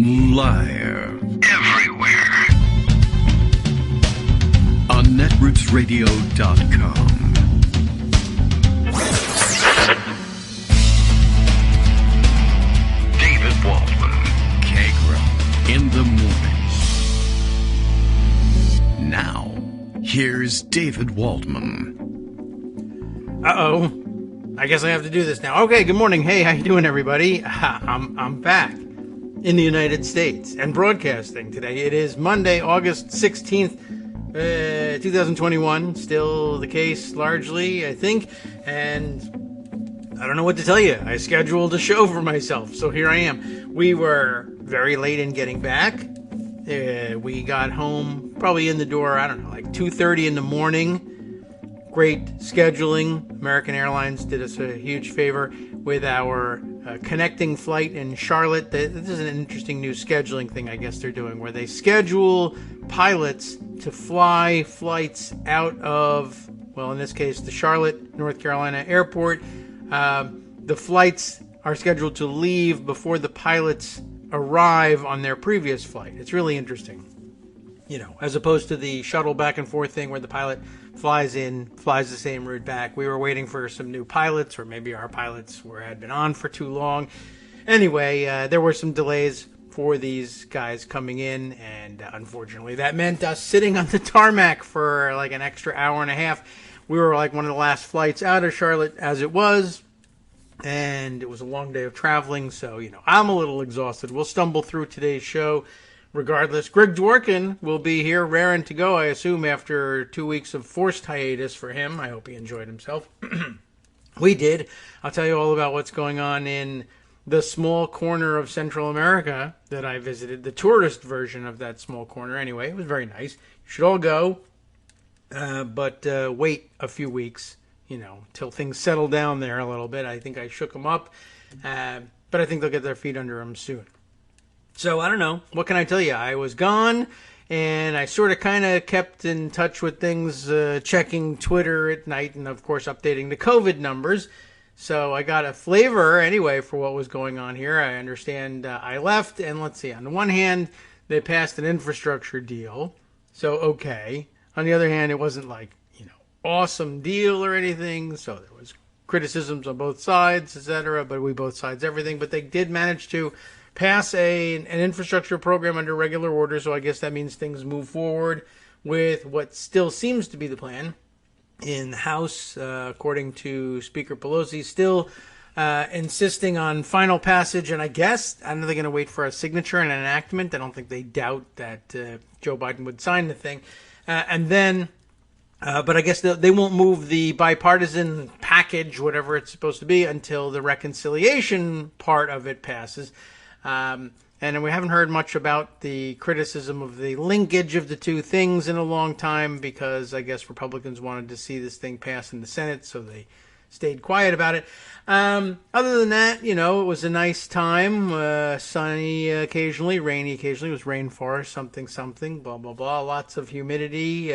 Live. Everywhere. On netrootsradio.com. David Waldman. Kagro. In the morning. Now, here's David Waldman. Uh-oh. I guess I have to do this now. Okay, good morning. Hey, how you doing, everybody? I'm back in the United States and broadcasting today. It is Monday, August 16th, 2021. Still the case, largely, I think. And I don't know what to tell you. I scheduled a show for myself, so here I am. We were very late in getting back. We got home probably in the door, I don't know, like 2:30 in the morning. Great scheduling. American Airlines did us a huge favor with our connecting flight in Charlotte. This is an interesting new scheduling thing I guess they're doing, where they schedule pilots to fly flights out of, well, in this case, the Charlotte, North Carolina airport. The flights are scheduled to leave before the pilots arrive on their previous flight. It's really interesting. You know, as opposed to the shuttle back and forth thing where the pilot flies in, flies the same route back. We were waiting for some new pilots, or maybe our pilots had been on for too long. Anyway, there were some delays for these guys coming in, and unfortunately that meant us sitting on the tarmac for like an extra hour and a half. We were like one of the last flights out of Charlotte as it was, and it was a long day of traveling, so, you know, I'm a little exhausted. We'll stumble through today's show. Regardless, Greg Dworkin will be here, raring to go, I assume, after 2 weeks of forced hiatus for him. I hope he enjoyed himself. We did. I'll tell you all about what's going on in the small corner of Central America that I visited, the tourist version of that small corner. Anyway, it was very nice. You should all go, but wait a few weeks, you know, till things settle down there a little bit. I think I shook them up, but I think they'll get their feet under them soon. So, I don't know. What can I tell you? I was gone, and I sort of kind of kept in touch with things, checking Twitter at night, and, of course, updating the COVID numbers. So, I got a flavor, anyway, for what was going on here. I understand I left, and let's see. On the one hand, they passed an infrastructure deal. So, okay. On the other hand, it wasn't like, you know, awesome deal or anything. So, there was criticisms on both sides, etc., but we both sides everything. But they did manage to pass an infrastructure program under regular order, so I guess that means things move forward with what still seems to be the plan in the House, according to Speaker Pelosi, still insisting on final passage, and I guess, I know they're going to wait for a signature and an enactment. I don't think they doubt that Joe Biden would sign the thing. And then, but I guess they won't move the bipartisan package, whatever it's supposed to be, until the reconciliation part of it passes. And we haven't heard much about the criticism of the linkage of the two things in a long time, because I guess Republicans wanted to see this thing pass in the Senate, so they stayed quiet about it. Other than that, you know, it was a nice time, sunny occasionally, rainy occasionally. It was rainforest, something, blah, blah, blah. Lots of humidity.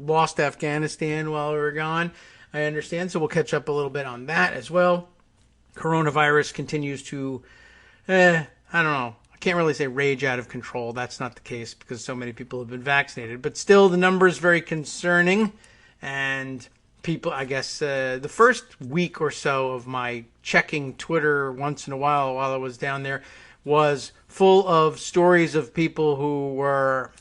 Lost Afghanistan while we were gone, I understand, so we'll catch up a little bit on that as well. Coronavirus continues to I don't know. I can't really say rage out of control. That's not the case because so many people have been vaccinated. But still, the numbers very concerning. And people, I guess, the first week or so of my checking Twitter once in a while I was down there was full of stories of people who were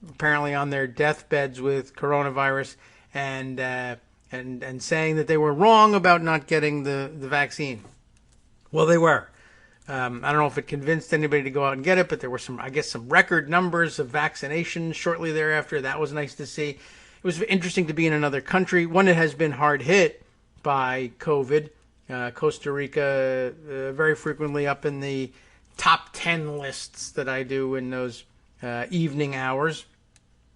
apparently on their deathbeds with coronavirus and saying that they were wrong about not getting the vaccine. Well, they were. I don't know if it convinced anybody to go out and get it, but there were some record numbers of vaccinations shortly thereafter. That was nice to see. It was interesting to be in another country, one that has been hard hit by COVID. Costa Rica, very frequently up in the top 10 lists that I do in those evening hours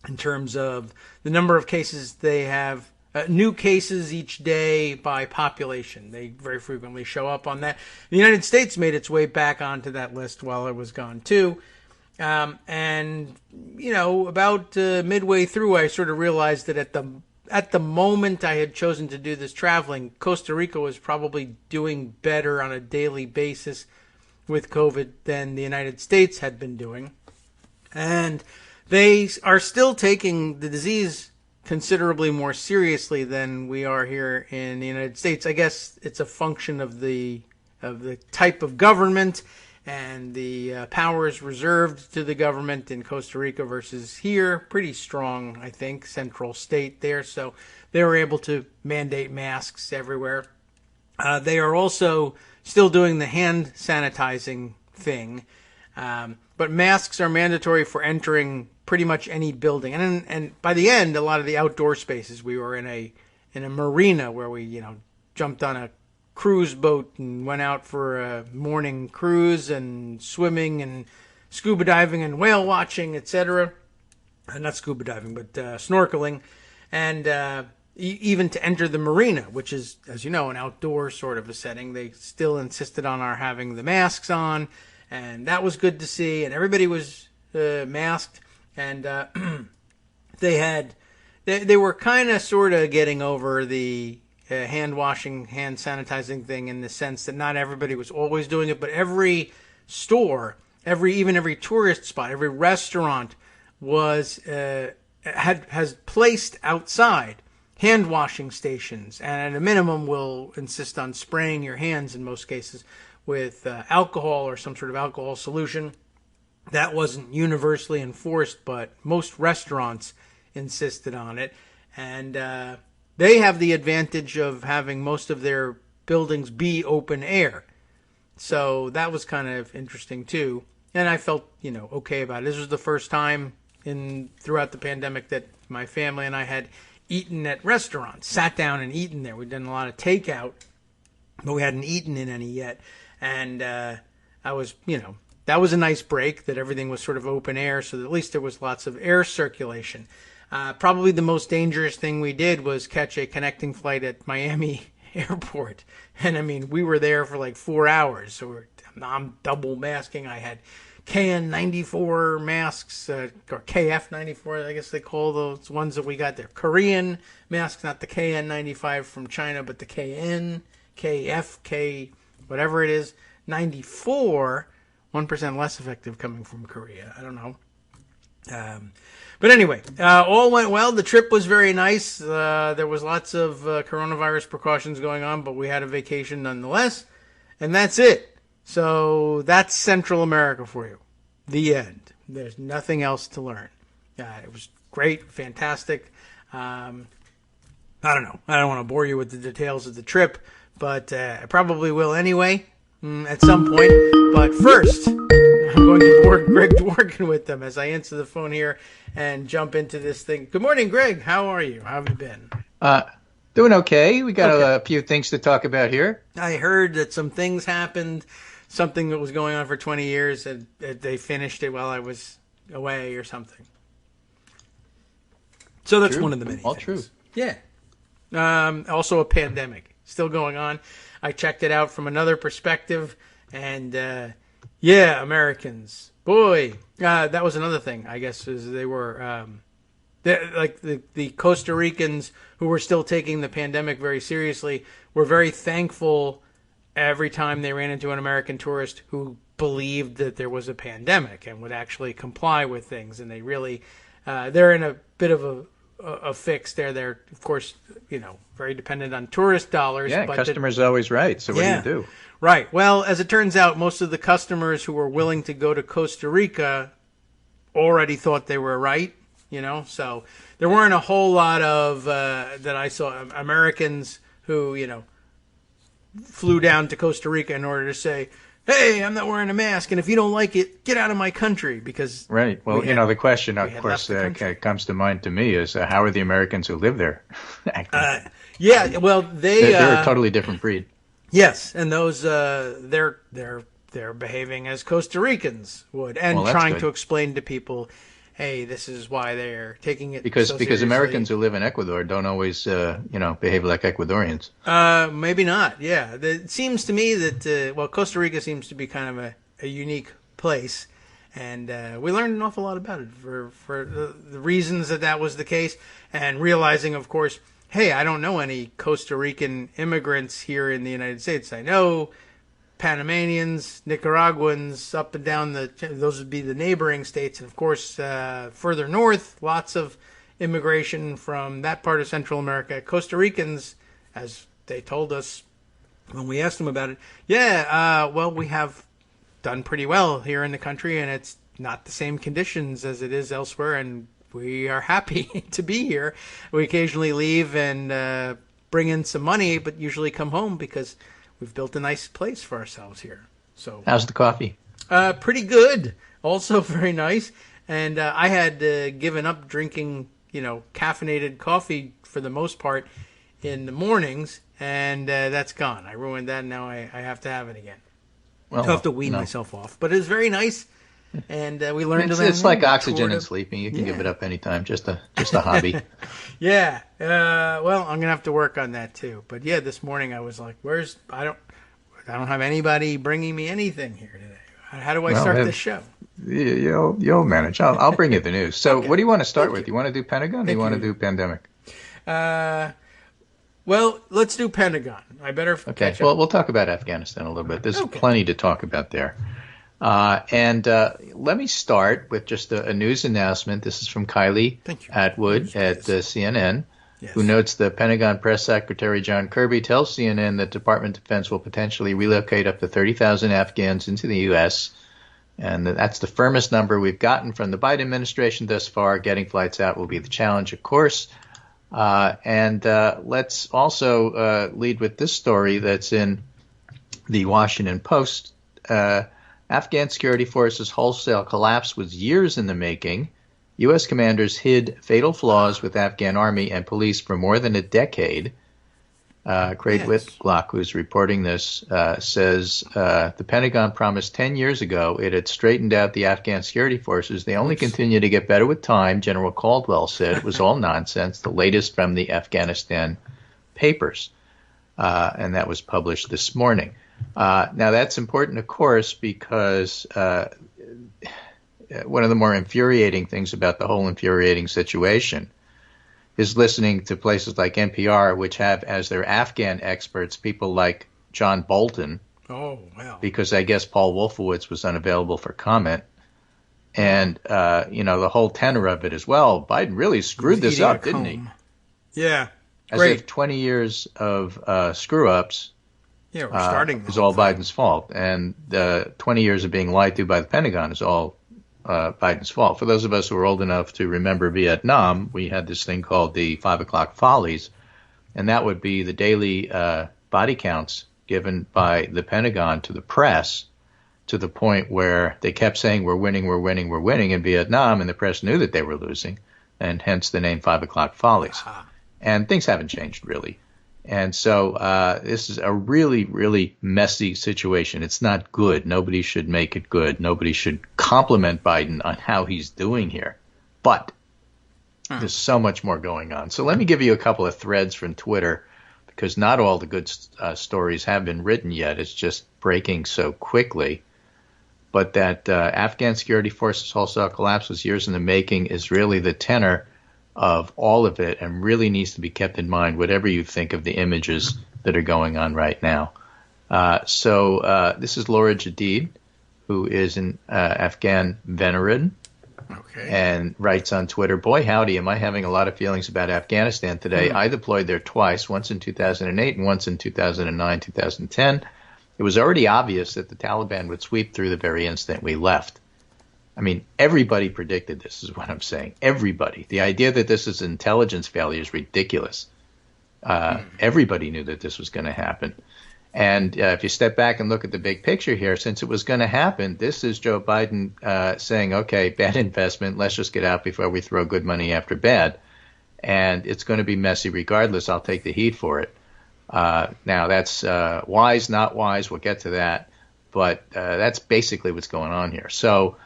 in terms of the number of cases they have. New cases each day by population. They very frequently show up on that. The United States made its way back onto that list while I was gone too. And, you know, about midway through, I sort of realized that at the moment I had chosen to do this traveling, Costa Rica was probably doing better on a daily basis with COVID than the United States had been doing. And they are still taking the disease considerably more seriously than we are here in the United States. I guess it's a function of the type of government and the powers reserved to the government in Costa Rica versus here. Pretty strong, I think, central state there. So they were able to mandate masks everywhere. They are also still doing the hand sanitizing thing. But masks are mandatory for entering pretty much any building. And by the end, a lot of the outdoor spaces, we were in a marina where we, jumped on a cruise boat and went out for a morning cruise and swimming and scuba diving and whale watching, etc. Not scuba diving, but snorkeling. And even to enter the marina, which is, as you know, an outdoor sort of a setting, they still insisted on our having the masks on. And that was good to see. And everybody was masked. And they were kind of sort of getting over the hand washing, hand sanitizing thing in the sense that not everybody was always doing it, but every store, every tourist spot, every restaurant has placed outside hand washing stations, and at a minimum will insist on spraying your hands in most cases with alcohol or some sort of alcohol solution. That wasn't universally enforced, but most restaurants insisted on it. And they have the advantage of having most of their buildings be open air. So that was kind of interesting too. And I felt, okay about it. This was the first time throughout the pandemic that my family and I had eaten at restaurants, sat down and eaten there. We'd done a lot of takeout, but we hadn't eaten in any yet. And I was, that was a nice break, that everything was sort of open air, so that at least there was lots of air circulation. Probably the most dangerous thing we did was catch a connecting flight at Miami Airport. And I mean, we were there for like 4 hours, so I'm double masking. I had KN94 masks, or KF94, I guess they call those ones that we got there. Korean masks, not the KN95 from China, but the KN, KF, K, whatever it is, 94, 1% less effective coming from Korea. I don't know. But anyway, all went well. The trip was very nice. There was lots of coronavirus precautions going on, but we had a vacation nonetheless. And that's it. So that's Central America for you. The end. There's nothing else to learn. It was great, fantastic. I don't know. I don't want to bore you with the details of the trip, but I probably will anyway at some point. But first, I'm going to board Greg Dworkin with them as I answer the phone here and jump into this thing. Good morning, Greg. How are you? How have you been? Doing okay. We got a few things to talk about here. I heard that some things happened, something that was going on for 20 years, and they finished it while I was away or something. So that's one of the many All things. true. Yeah. Also a pandemic still going on. I checked it out from another perspective, and Americans. Boy, that was another thing, I guess, is they were like the Costa Ricans who were still taking the pandemic very seriously were very thankful every time they ran into an American tourist who believed that there was a pandemic and would actually comply with things. And they really, they're in a bit of a fix there. They're, of course, very dependent on tourist dollars. Yeah, but customers are always right. So what do you do? Right. Well, as it turns out, most of the customers who were willing to go to Costa Rica already thought they were right, So there weren't a whole lot of, that I saw, Americans who, flew down to Costa Rica in order to say, hey, I'm not wearing a mask, and if you don't like it, get out of my country, because... Right. Well, the question, of course, that comes to mind to me is, how are the Americans who live there acting? Well, they're a totally different breed. Yes, and those, they're behaving as Costa Ricans would, and trying to explain to people, hey, this is why they're taking it because so seriously. Americans who live in Ecuador don't always, behave like Ecuadorians. Maybe not. Yeah, it seems to me that Costa Rica seems to be kind of a unique place, and we learned an awful lot about it for the reasons that was the case, and realizing, of course, hey, I don't know any Costa Rican immigrants here in the United States. I know Panamanians, Nicaraguans, up and down those would be the neighboring states. And of course, further north, lots of immigration from that part of Central America. Costa Ricans, as they told us when we asked them about it, well, we have done pretty well here in the country, and it's not the same conditions as it is elsewhere, and we are happy to be here. We occasionally leave and bring in some money, but usually come home because we've built a nice place for ourselves here. So, how's the coffee? Pretty good. Also very nice. And I had given up drinking, caffeinated coffee for the most part in the mornings, and that's gone. I ruined that, and now I have to have it again. Well, I have to wean myself off. But it's very nice, and we learned to. It's like oxygen and sleeping. You can give it up anytime. Just a hobby. Yeah. Well, I'm gonna have to work on that too. But yeah, this morning I was like, I don't have anybody bringing me anything here today. How do I start this show? You'll manage. I'll bring you the news. So, okay. What do you want to start with? You want to do Pentagon? Or do you want to do pandemic? Well, let's do Pentagon. I better catch up. Well, we'll talk about Afghanistan a little bit. There's plenty to talk about there. And let me start with just a news announcement. This is from Kylie Atwood at CNN, who notes the Pentagon Press Secretary John Kirby tells CNN that Department of Defense will potentially relocate up to 30,000 Afghans into the U.S., and that's the firmest number we've gotten from the Biden administration thus far. Getting flights out will be the challenge, of course. And let's also lead with this story that's in the Washington Post. Afghan security forces' wholesale collapse was years in the making. U.S. commanders hid fatal flaws with Afghan army and police for more than a decade. Craig Whitlock, who's reporting this, says the Pentagon promised 10 years ago it had straightened out the Afghan security forces. They only continue to get better with time, General Caldwell said. It was all nonsense, the latest from the Afghanistan papers. And that was published this morning. Now, that's important, of course, because one of the more infuriating things about the whole infuriating situation is listening to places like NPR, which have as their Afghan experts people like John Bolton. Oh, wow. Because I guess Paul Wolfowitz was unavailable for comment. And, the whole tenor of it as well. Biden really screwed this up, didn't he? Yeah. As if 20 years of screw-ups we're starting is all Biden's fault. And 20 years of being lied to by the Pentagon is all Biden's fault. For those of us who are old enough to remember Vietnam, we had this thing called the 5 o'clock follies, and that would be the daily body counts given by the Pentagon to the press to the point where they kept saying, we're winning in Vietnam, and the press knew that they were losing, and hence the name 5 o'clock follies. And things haven't changed, really. And so this is a really, really messy situation. It's not good. Nobody should make it good. Nobody should compliment Biden on how he's doing here. But there's so much more going on. So let me give you a couple of threads from Twitter, because not all the good stories have been written yet. It's just breaking so quickly. But that Afghan security forces wholesale collapse was years in the making is really the tenor of all of it, and really needs to be kept in mind, whatever you think of the images that are going on right now. So this is Laura Jadid, who is an Afghan veteran, and writes on Twitter, boy, howdy, am I having a lot of feelings about Afghanistan today. I deployed there twice, once in 2008 and once in 2009, 2010. It was already obvious that the Taliban would sweep through the very instant we left. I mean, everybody predicted this, is what I'm saying. Everybody. The idea that this is an intelligence failure is ridiculous. Everybody knew that this was going to happen. And if you step back and look at the big picture here, since it was going to happen, this is Joe Biden saying, okay, bad investment. Let's just get out before we throw good money after bad. And it's going to be messy regardless. I'll take the heat for it. Now, that's wise, not wise. We'll get to that. But that's basically what's going on here. So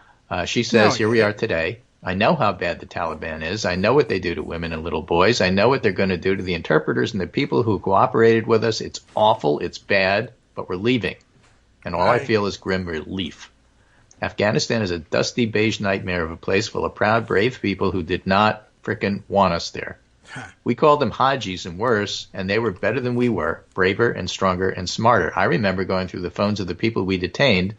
she says, here we are today. I know how bad the Taliban is. I know what they do to women and little boys. I know what they're going to do to the interpreters and the people who cooperated with us. It's awful. It's bad. But we're leaving. And all I feel is grim relief. Afghanistan is a dusty beige nightmare of a place full of proud, brave people who did not frickin' want us there. We called them Hajis and worse, and they were better than we were, braver and stronger and smarter. I remember going through the phones of the people we detained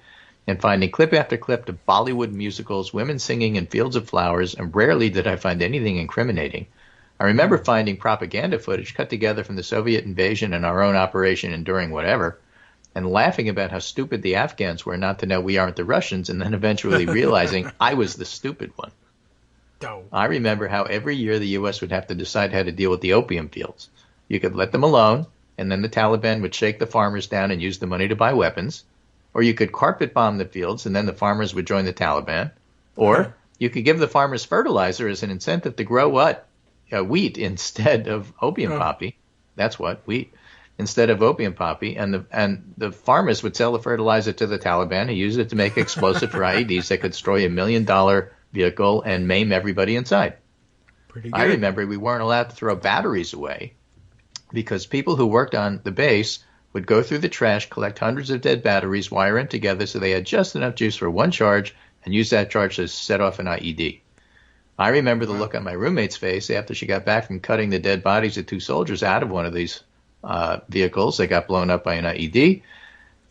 and finding clip after clip of Bollywood musicals, women singing in fields of flowers, and rarely did I find anything incriminating. I remember finding propaganda footage cut together from the Soviet invasion and our own Operation Enduring Whatever, and laughing about how stupid the Afghans were not to know we aren't the Russians, and then eventually realizing I was the stupid one. I remember how every year the U.S. would have to decide how to deal with the opium fields. You could let them alone, and then the Taliban would shake the farmers down and use the money to buy weapons. Or you could carpet bomb the fields, and then the farmers would join the Taliban. Or you could give the farmers fertilizer as an incentive to grow what? Wheat instead of opium poppy. That's what, wheat. Instead of opium poppy. And the farmers would sell the fertilizer to the Taliban and use it to make explosive for IEDs that could destroy $1 million vehicle and maim everybody inside. Pretty good. I remember we weren't allowed to throw batteries away because people who worked on the base would go through the trash, collect hundreds of dead batteries, wire them together so they had just enough juice for one charge, and use that charge to set off an IED. I remember the look on my roommate's face after she got back from cutting the dead bodies of 2 soldiers out of one of these vehicles that got blown up by an IED.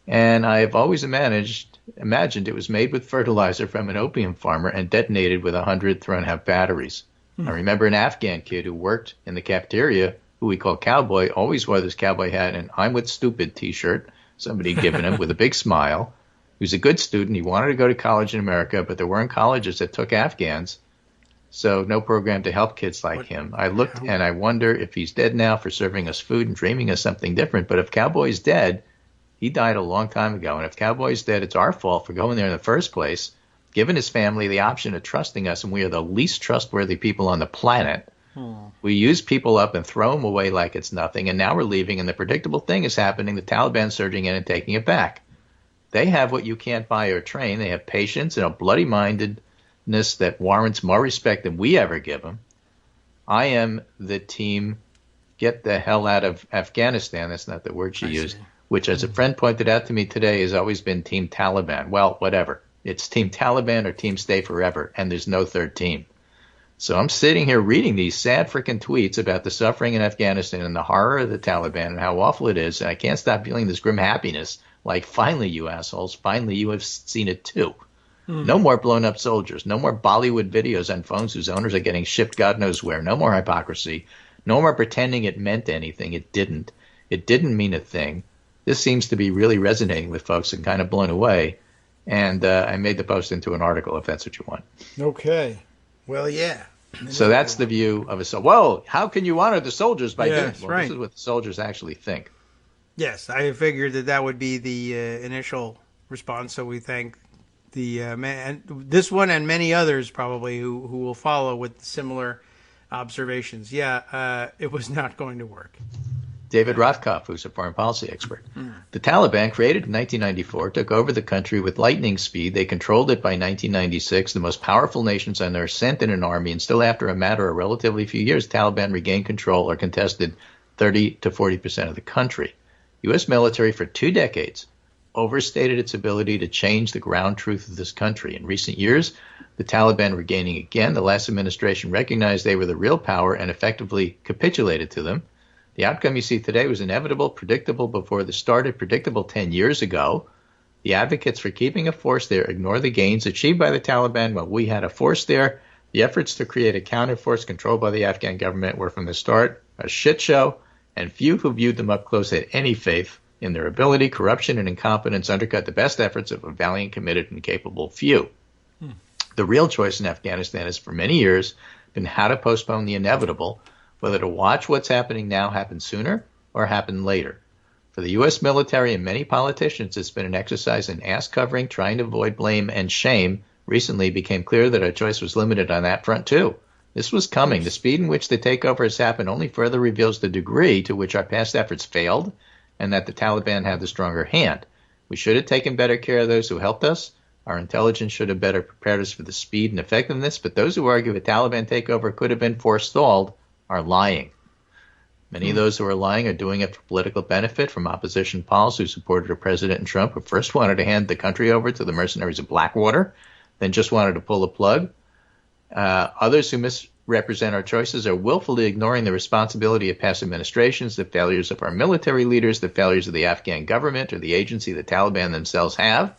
And I have always imagined it was made with fertilizer from an opium farmer and detonated with 100 thrown-out batteries. I remember an Afghan kid who worked in the cafeteria, who we call Cowboy, always wore this cowboy hat and I'm with stupid T-shirt somebody had given him with a big smile. He was a good student. He wanted to go to college in America, but there weren't colleges that took Afghans, so no program to help kids like him. I looked and I wonder if he's dead now for serving us food and dreaming us something different. But if Cowboy's dead, he died a long time ago. And if Cowboy's dead, it's our fault for going there in the first place, giving his family the option of trusting us, and we are the least trustworthy people on the planet. We use people up and throw them away like it's nothing, and now we're leaving, and the predictable thing is happening, the Taliban surging in and taking it back. They have what you can't buy or train. They have patience and a bloody-mindedness that warrants more respect than we ever give them. I am the team get the hell out of Afghanistan. That's not the word she used, which, as a friend pointed out to me today, has always been Team Taliban. Well, whatever. It's Team Taliban or Team Stay Forever, and there's no third team. So I'm sitting here reading these sad freaking tweets about the suffering in Afghanistan and the horror of the Taliban and how awful it is, and I can't stop feeling this grim happiness, like, finally, you assholes, finally you have seen it too. No more blown-up soldiers, no more Bollywood videos on phones whose owners are getting shipped God knows where, no more hypocrisy, no more pretending it meant anything. It didn't. It didn't mean a thing. This seems to be really resonating with folks and kind of blown away. And I made the post into an article, if that's what you want. Okay. Well, yeah. So that's the view of a soldier. Whoa, how can you honor the soldiers by doing this? Well, right. This is what the soldiers actually think. Yes, I figured that would be the initial response. So we thank the this one and many others probably who will follow with similar observations. Yeah, it was not going to work. David Rothkopf, who's a foreign policy expert. The Taliban, created in 1994, took over the country with lightning speed. They controlled it by 1996. The most powerful nations on earth sent in an army, and still after a matter of relatively few years, the Taliban regained control or contested 30 to 40% of the country. U.S. military for 2 decades overstated its ability to change the ground truth of this country. In recent years, the Taliban regaining again. The last administration recognized they were the real power and effectively capitulated to them. The outcome you see today was inevitable, predictable before this started, predictable 10 years ago. The advocates for keeping a force there ignore the gains achieved by the Taliban while we had a force there. The efforts to create a counterforce controlled by the Afghan government were from the start a shit show, and few who viewed them up close had any faith in their ability. Corruption and incompetence undercut the best efforts of a valiant, committed, and capable few. The real choice in Afghanistan has for many years been how to postpone the inevitable, whether to watch what's happening now happen sooner or happen later. For the U.S. military and many politicians, it's been an exercise in ass-covering, trying to avoid blame and shame. Recently it became clear that our choice was limited on that front, too. This was coming. The speed in which the takeover has happened only further reveals the degree to which our past efforts failed and that the Taliban had the stronger hand. We should have taken better care of those who helped us. Our intelligence should have better prepared us for the speed and effectiveness, but those who argue a Taliban takeover could have been forestalled are lying. Many of those who are lying are doing it for political benefit, from opposition pals who supported a President Trump who first wanted to hand the country over to the mercenaries of Blackwater, then just wanted to pull the plug. Others who represent our choices are willfully ignoring the responsibility of past administrations, the failures of our military leaders, the failures of the Afghan government or the agency the Taliban themselves have.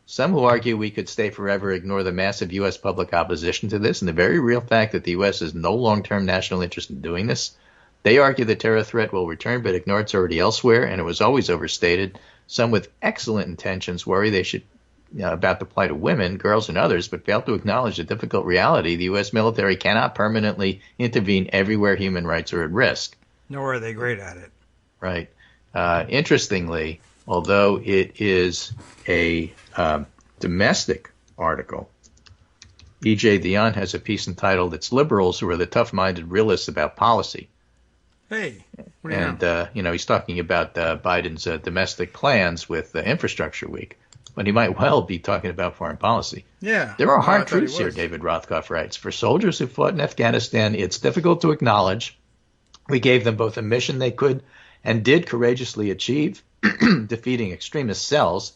Some who argue we could stay forever ignore the massive U.S. public opposition to this and the very real fact that the U.S. has no long-term national interest in doing this. They argue the terror threat will return, but ignore it's already elsewhere, and it was always overstated. Some with excellent intentions worry they should about the plight of women, girls, and others, but fail to acknowledge the difficult reality the U.S. military cannot permanently intervene everywhere human rights are at risk. Nor are they great at it. Right. Interestingly, although it is a domestic article, E.J. Dionne has a piece entitled "It's Liberals Who Are the Tough-Minded Realists About Policy." Hey, what do you know? And, he's talking about Biden's domestic plans with Infrastructure Week, but he might well be talking about foreign policy. Yeah. There are hard truths here, David Rothkopf writes. For soldiers who fought in Afghanistan, it's difficult to acknowledge we gave them both a mission they could and did courageously achieve, defeating extremist cells,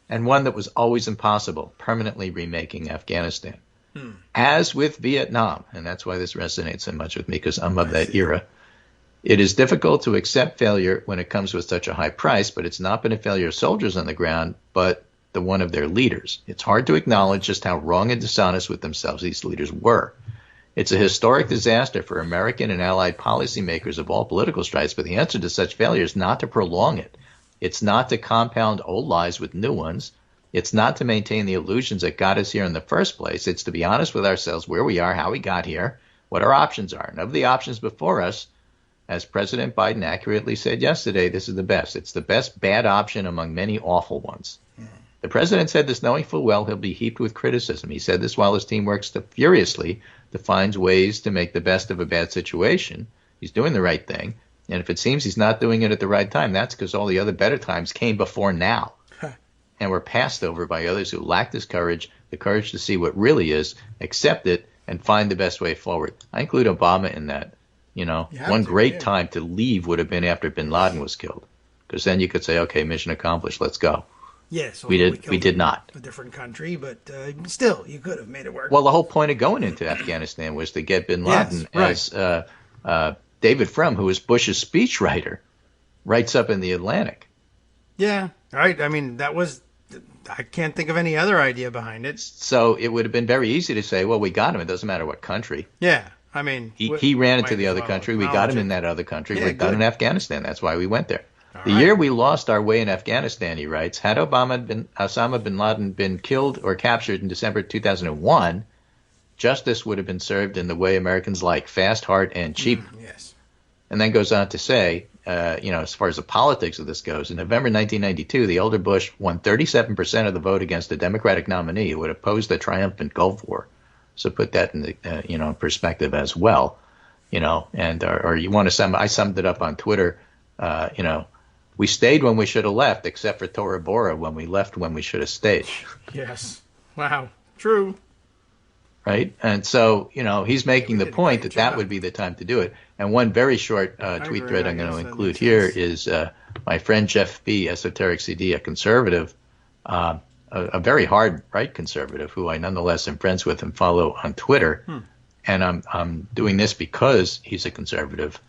and one that was always impossible, permanently remaking Afghanistan. As with Vietnam, and that's why this resonates so much with me, because I'm of that era, it is difficult to accept failure when it comes with such a high price, but it's not been a failure of soldiers on the ground, but the one of their leaders. It's hard to acknowledge just how wrong and dishonest with themselves these leaders were. It's a historic disaster for American and allied policymakers of all political stripes, but the answer to such failure is not to prolong it. It's not to compound old lies with new ones. It's not to maintain the illusions that got us here in the first place. It's to be honest with ourselves where we are, how we got here, what our options are. And of the options before us, as President Biden accurately said yesterday, this is the best. It's the best bad option among many awful ones. The president said this knowing full well he'll be heaped with criticism. He said this while his team works furiously to find ways to make the best of a bad situation. He's doing the right thing. And if it seems he's not doing it at the right time, that's because all the other better times came before now and were passed over by others who lacked this courage, the courage to see what really is, accept it, and find the best way forward. I include Obama in that. One great time to leave would have been after bin Laden was killed, because then you could say, okay, mission accomplished, let's go. Yes, we did not. A different country, but still, you could have made it work. Well, the whole point of going into Afghanistan was to get bin Laden, as David Frum, who is Bush's speechwriter, writes up in the Atlantic. Yeah, right. I mean, I can't think of any other idea behind it. So it would have been very easy to say, well, we got him. It doesn't matter what country. Yeah. I mean, he ran into the other country. We got him in that other country. We're done in Afghanistan. That's why we went there. The year we lost our way in Afghanistan, he writes, had Osama bin Laden been killed or captured in December 2001, justice would have been served in the way Americans like, fast, hard, and cheap. Yes. And then goes on to say, as far as the politics of this goes, in November 1992, the older Bush won 37% of the vote against a Democratic nominee who would oppose the triumphant Gulf War. So put that in the perspective as well, and or you want to sum. I summed it up on Twitter. We stayed when we should have left, except for Tora Bora when we left when we should have stayed. Yes. Wow. True. Right. And so he's making the point that would be the time to do it. And one very short tweet thread I'm going to include here is my friend Jeff B., Esoteric CD, a conservative. A very hard right conservative who I nonetheless am friends with and follow on Twitter. And I'm doing this because he's a conservative.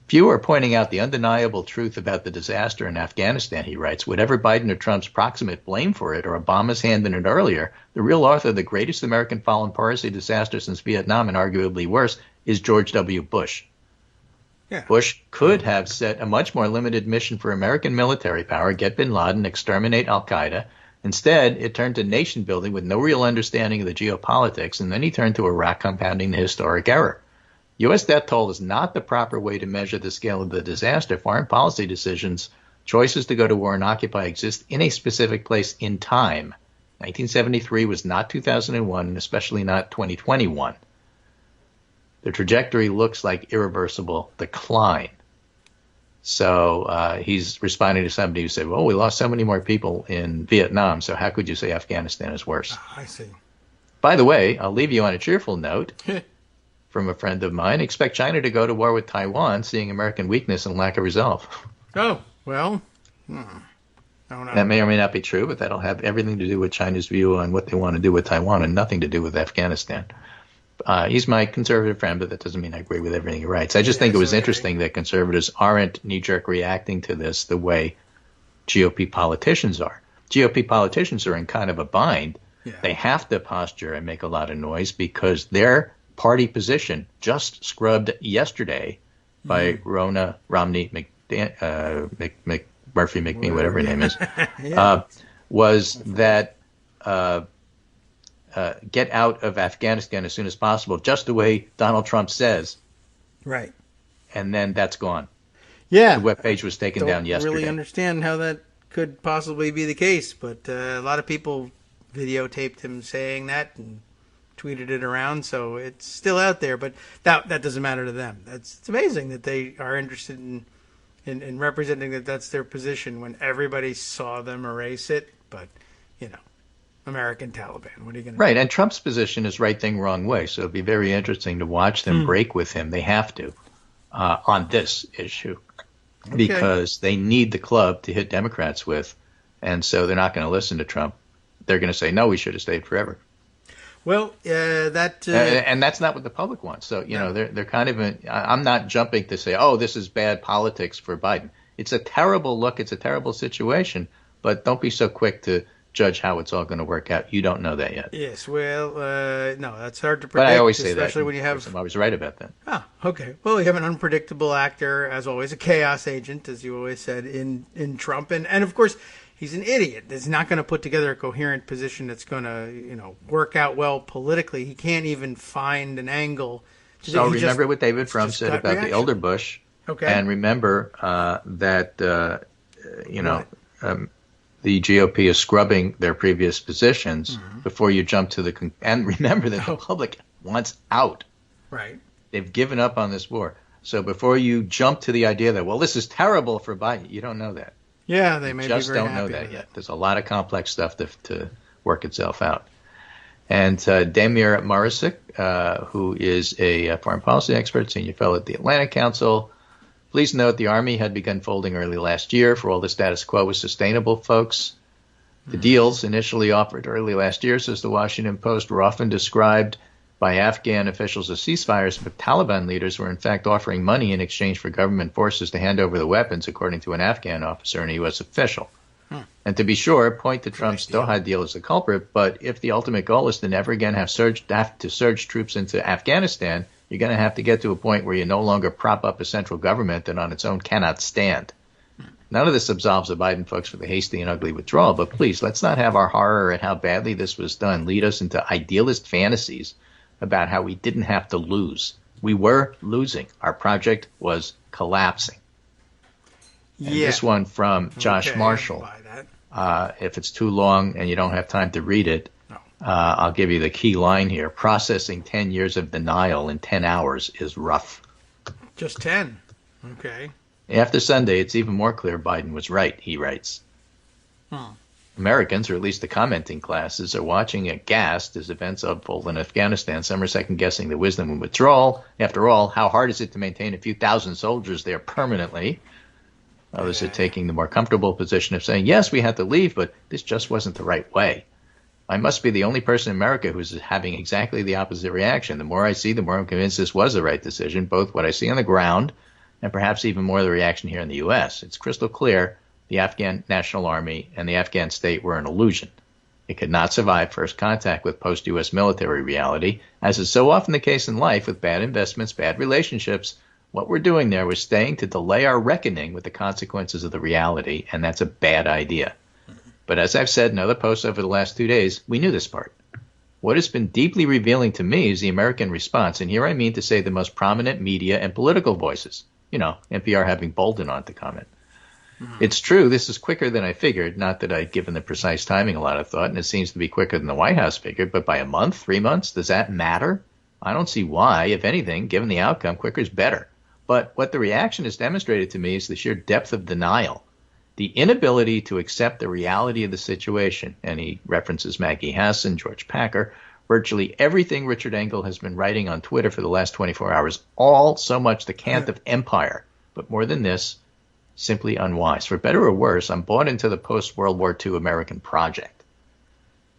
Few are pointing out the undeniable truth about the disaster in Afghanistan, he writes. Whatever Biden or Trump's proximate blame for it or Obama's hand in it earlier, the real author of the greatest American foreign policy disaster since Vietnam and arguably worse is George W. Bush. Yeah. Bush could have set a much more limited mission for American military power, get bin Laden, exterminate al-Qaeda. Instead, it turned to nation building with no real understanding of the geopolitics, and then he turned to Iraq, compounding the historic error. U.S. death toll is not the proper way to measure the scale of the disaster. Foreign policy decisions, choices to go to war and occupy exist in a specific place in time. 1973 was not 2001, and especially not 2021. The trajectory looks like irreversible decline. So he's responding to somebody who said, well, we lost so many more people in Vietnam, so how could you say Afghanistan is worse? I see. By the way, I'll leave you on a cheerful note from a friend of mine. Expect China to go to war with Taiwan, seeing American weakness and lack of resolve. Oh, well, oh, no. That may or may not be true, but that'll have everything to do with China's view on what they want to do with Taiwan and nothing to do with Afghanistan. He's my conservative friend, but that doesn't mean I agree with everything he writes. I just think it was interesting that conservatives aren't knee-jerk reacting to this the way GOP politicians are. GOP politicians are in kind of a bind. Yeah. They have to posture and make a lot of noise because their party position, just scrubbed yesterday by Rona Romney Murphy McMee, whatever her name is, was that get out of Afghanistan as soon as possible, just the way Donald Trump says. Right. And then that's gone. Yeah. The webpage was taken down yesterday. I don't really understand how that could possibly be the case, but a lot of people videotaped him saying that and tweeted it around, so it's still out there, but that doesn't matter to them. It's amazing that they are interested in representing that's their position when everybody saw them erase it, but, American Taliban, what are you going to do? Right, and Trump's position is right thing, wrong way, so it'd be very interesting to watch them break with him. They have to on this issue because they need the club to hit Democrats with, and so they're not going to listen to Trump. They're going to say, no, we should have stayed forever. Well, and that's not what the public wants. So, they're kind of I'm not jumping to say, oh, this is bad politics for Biden. It's a terrible look. It's a terrible situation. But don't be so quick to judge how it's all going to work out. You don't know that yet. Yes. Well, no, that's hard to predict. But I always say especially that. when you have. I'm always right about that. Ah, okay. Well, you have an unpredictable actor, as always, a chaos agent, as you always said, in Trump. And of course, he's an idiot. He's not going to put together a coherent position that's going to, work out well politically. He can't even find an angle. So remember what David Frum said about the elder Bush. Okay. And remember that, the GOP is scrubbing their previous positions before you jump to and remember that the public wants out. Right. They've given up on this war. So before you jump to the idea that, well, this is terrible for Biden, you don't know that. Yeah, they may just be very don't know happy that with yet. it. There's a lot of complex stuff to work itself out. And Damir Morisic, who is a foreign policy expert, senior fellow at the Atlantic Council, please note the Army had begun folding early last year. For all the status quo was sustainable, folks. The deals initially offered early last year, says the Washington Post, were often described by Afghan officials as ceasefires, but Taliban leaders were in fact offering money in exchange for government forces to hand over the weapons, according to an Afghan officer and a U.S. official. And to be sure, point to Trump's Doha deal as the culprit, but if the ultimate goal is to never again have to surge troops into Afghanistan, you're going to have to get to a point where you no longer prop up a central government that on its own cannot stand. None of this absolves the Biden folks for the hasty and ugly withdrawal, but please, let's not have our horror at how badly this was done lead us into idealist fantasies about how we didn't have to lose. We were losing. Our project was collapsing. And this one from Josh Marshall. If it's too long and you don't have time to read it, I'll give you the key line here. Processing 10 years of denial in 10 hours is rough. Just 10. Okay. After Sunday, it's even more clear Biden was right, he writes. Americans, or at least the commenting classes, are watching aghast as events unfold in Afghanistan. Some are second-guessing the wisdom of withdrawal. After all, how hard is it to maintain a few thousand soldiers there permanently? Others are taking the more comfortable position of saying, yes, we had to leave, but this just wasn't the right way. I must be the only person in America who's having exactly the opposite reaction. The more I see, the more I'm convinced this was the right decision, both what I see on the ground and perhaps even more the reaction here in the U.S. It's crystal clear the Afghan National Army and the Afghan state were an illusion. It could not survive first contact with post-U.S. military reality. As is so often the case in life with bad investments, bad relationships, what we're doing there was staying to delay our reckoning with the consequences of the reality, and that's a bad idea. But as I've said in other posts over the last 2 days, we knew this part. What has been deeply revealing to me is the American response, and here I mean to say the most prominent media and political voices. NPR having Bolden on to comment. It's true, this is quicker than I figured, not that I'd given the precise timing a lot of thought, and it seems to be quicker than the White House figured, but by a month, 3 months, does that matter? I don't see why. If anything, given the outcome, quicker is better. But what the reaction has demonstrated to me is the sheer depth of denial, the inability to accept the reality of the situation, and he references Maggie Hassan, George Packer, virtually everything Richard Engel has been writing on Twitter for the last 24 hours, all so much the cant of empire. But more than this, simply unwise. For better or worse, I'm bought into the post-World War II American project.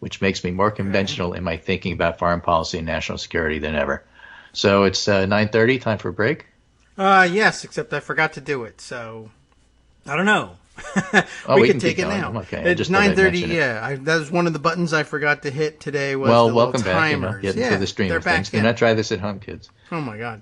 which makes me more conventional in my thinking about foreign policy and national security than ever. So it's 9:30, time for a break? Yes, except I forgot to do it, so I don't know. we can take it now. Okay, it's 9:30. Yeah, that was one of the buttons I forgot to hit today. Was the welcome timers. back. Get into the stream of things. Do not try this at home, kids. Oh my God.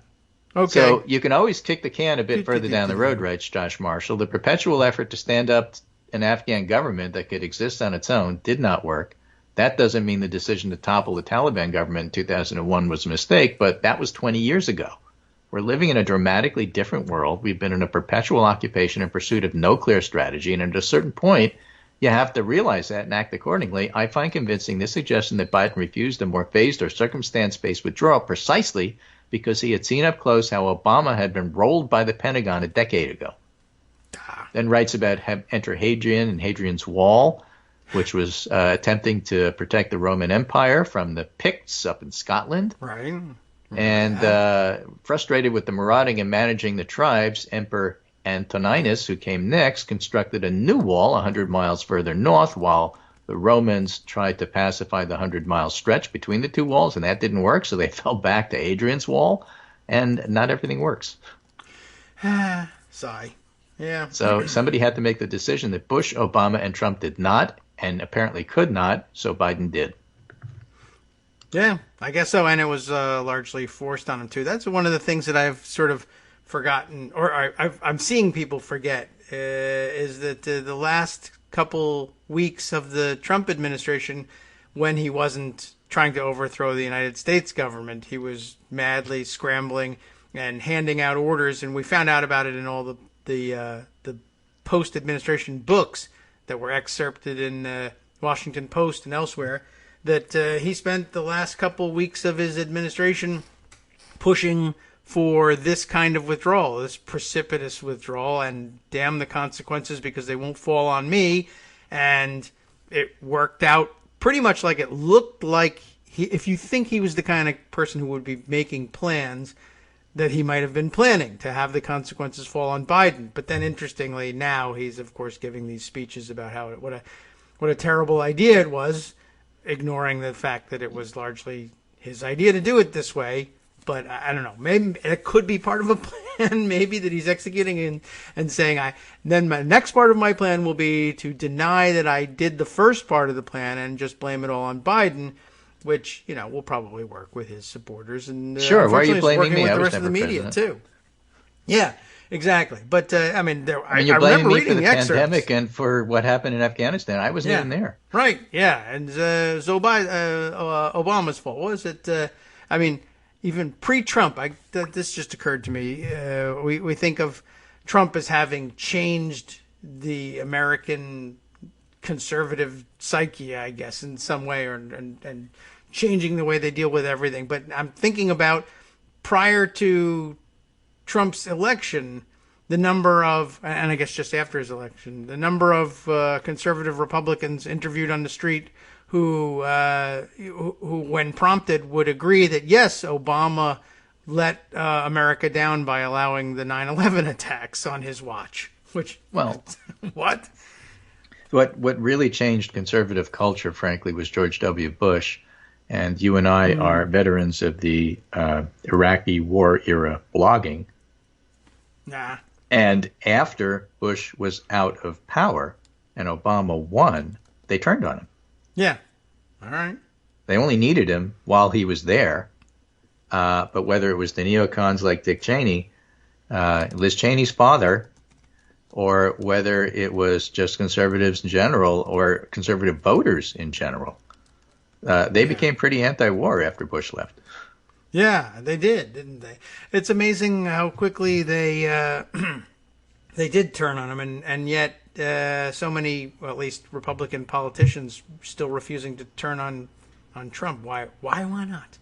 Okay. So you can always kick the can a bit further down the road, writes Josh Marshall. The perpetual effort to stand up an Afghan government that could exist on its own did not work. That doesn't mean the decision to topple the Taliban government in 2001 was a mistake, but that was 20 years ago. We're living in a dramatically different world. We've been in a perpetual occupation in pursuit of no clear strategy, and at a certain point, you have to realize that and act accordingly. I find convincing this suggestion that Biden refused a more phased or circumstance-based withdrawal precisely because he had seen up close how Obama had been rolled by the Pentagon a decade ago. Then writes about Enter Hadrian and Hadrian's Wall, which was attempting to protect the Roman Empire from the Picts up in Scotland. Right. And frustrated with the marauding and managing the tribes, Emperor Antoninus, who came next, constructed a new wall 100 miles further north while the Romans tried to pacify the 100-mile stretch between the two walls, and that didn't work, so they fell back to Hadrian's Wall, and not everything works. Sigh. Yeah. So somebody had to make the decision that Bush, Obama, and Trump did not, and apparently could not, so Biden did. Yeah, I guess so, and it was largely forced on him too. That's one of the things that I've sort of forgotten, or I'm seeing people forget, is that the last couple weeks of the Trump administration, when he wasn't trying to overthrow the United States government, he was madly scrambling and handing out orders, and we found out about it in all the post-administration books that were excerpted in Washington Post and elsewhere, that he spent the last couple weeks of his administration pushing for this kind of withdrawal, this precipitous withdrawal, and damn the consequences because they won't fall on me. And it worked out pretty much like it looked like if you think he was the kind of person who would be making plans, that he might have been planning to have the consequences fall on Biden. But then interestingly, now he's of course giving these speeches about how what a terrible idea it was, ignoring the fact that it was largely his idea to do it this way. But I don't know. Maybe it could be part of a plan, maybe that he's executing and saying, then my next part of my plan will be to deny that I did the first part of the plan and just blame it all on Biden, which, will probably work with his supporters. And sure, why are you blaming me? With I the was rest of the media president. too. Yeah, exactly. But I you're blaming remember me reading for the excerpts. pandemic and for what happened in Afghanistan. I wasn't even there. Right. Yeah, and Obama's fault. What was it? Even pre-Trump, this just occurred to me. We think of Trump as having changed the American conservative psyche, I guess, in some way, and changing the way they deal with everything. But I'm thinking about prior to Trump's election, the number of, and I guess just after his election, the number of conservative Republicans interviewed on the street who, when prompted, would agree that, yes, Obama let America down by allowing the 9/11 attacks on his watch. Which, well, what? What really changed conservative culture, frankly, was George W. Bush. And you and I are veterans of the Iraqi war era blogging. Nah. And after Bush was out of power and Obama won, they turned on him. Yeah. All right. They only needed him while he was there. But whether it was the neocons like Dick Cheney, Liz Cheney's father, or whether it was just conservatives in general or conservative voters in general, they became pretty anti-war after Bush left. Yeah, they did, didn't they? It's amazing how quickly they they did turn on him, and yet so many, well, at least Republican politicians, still refusing to turn on Trump. Why not?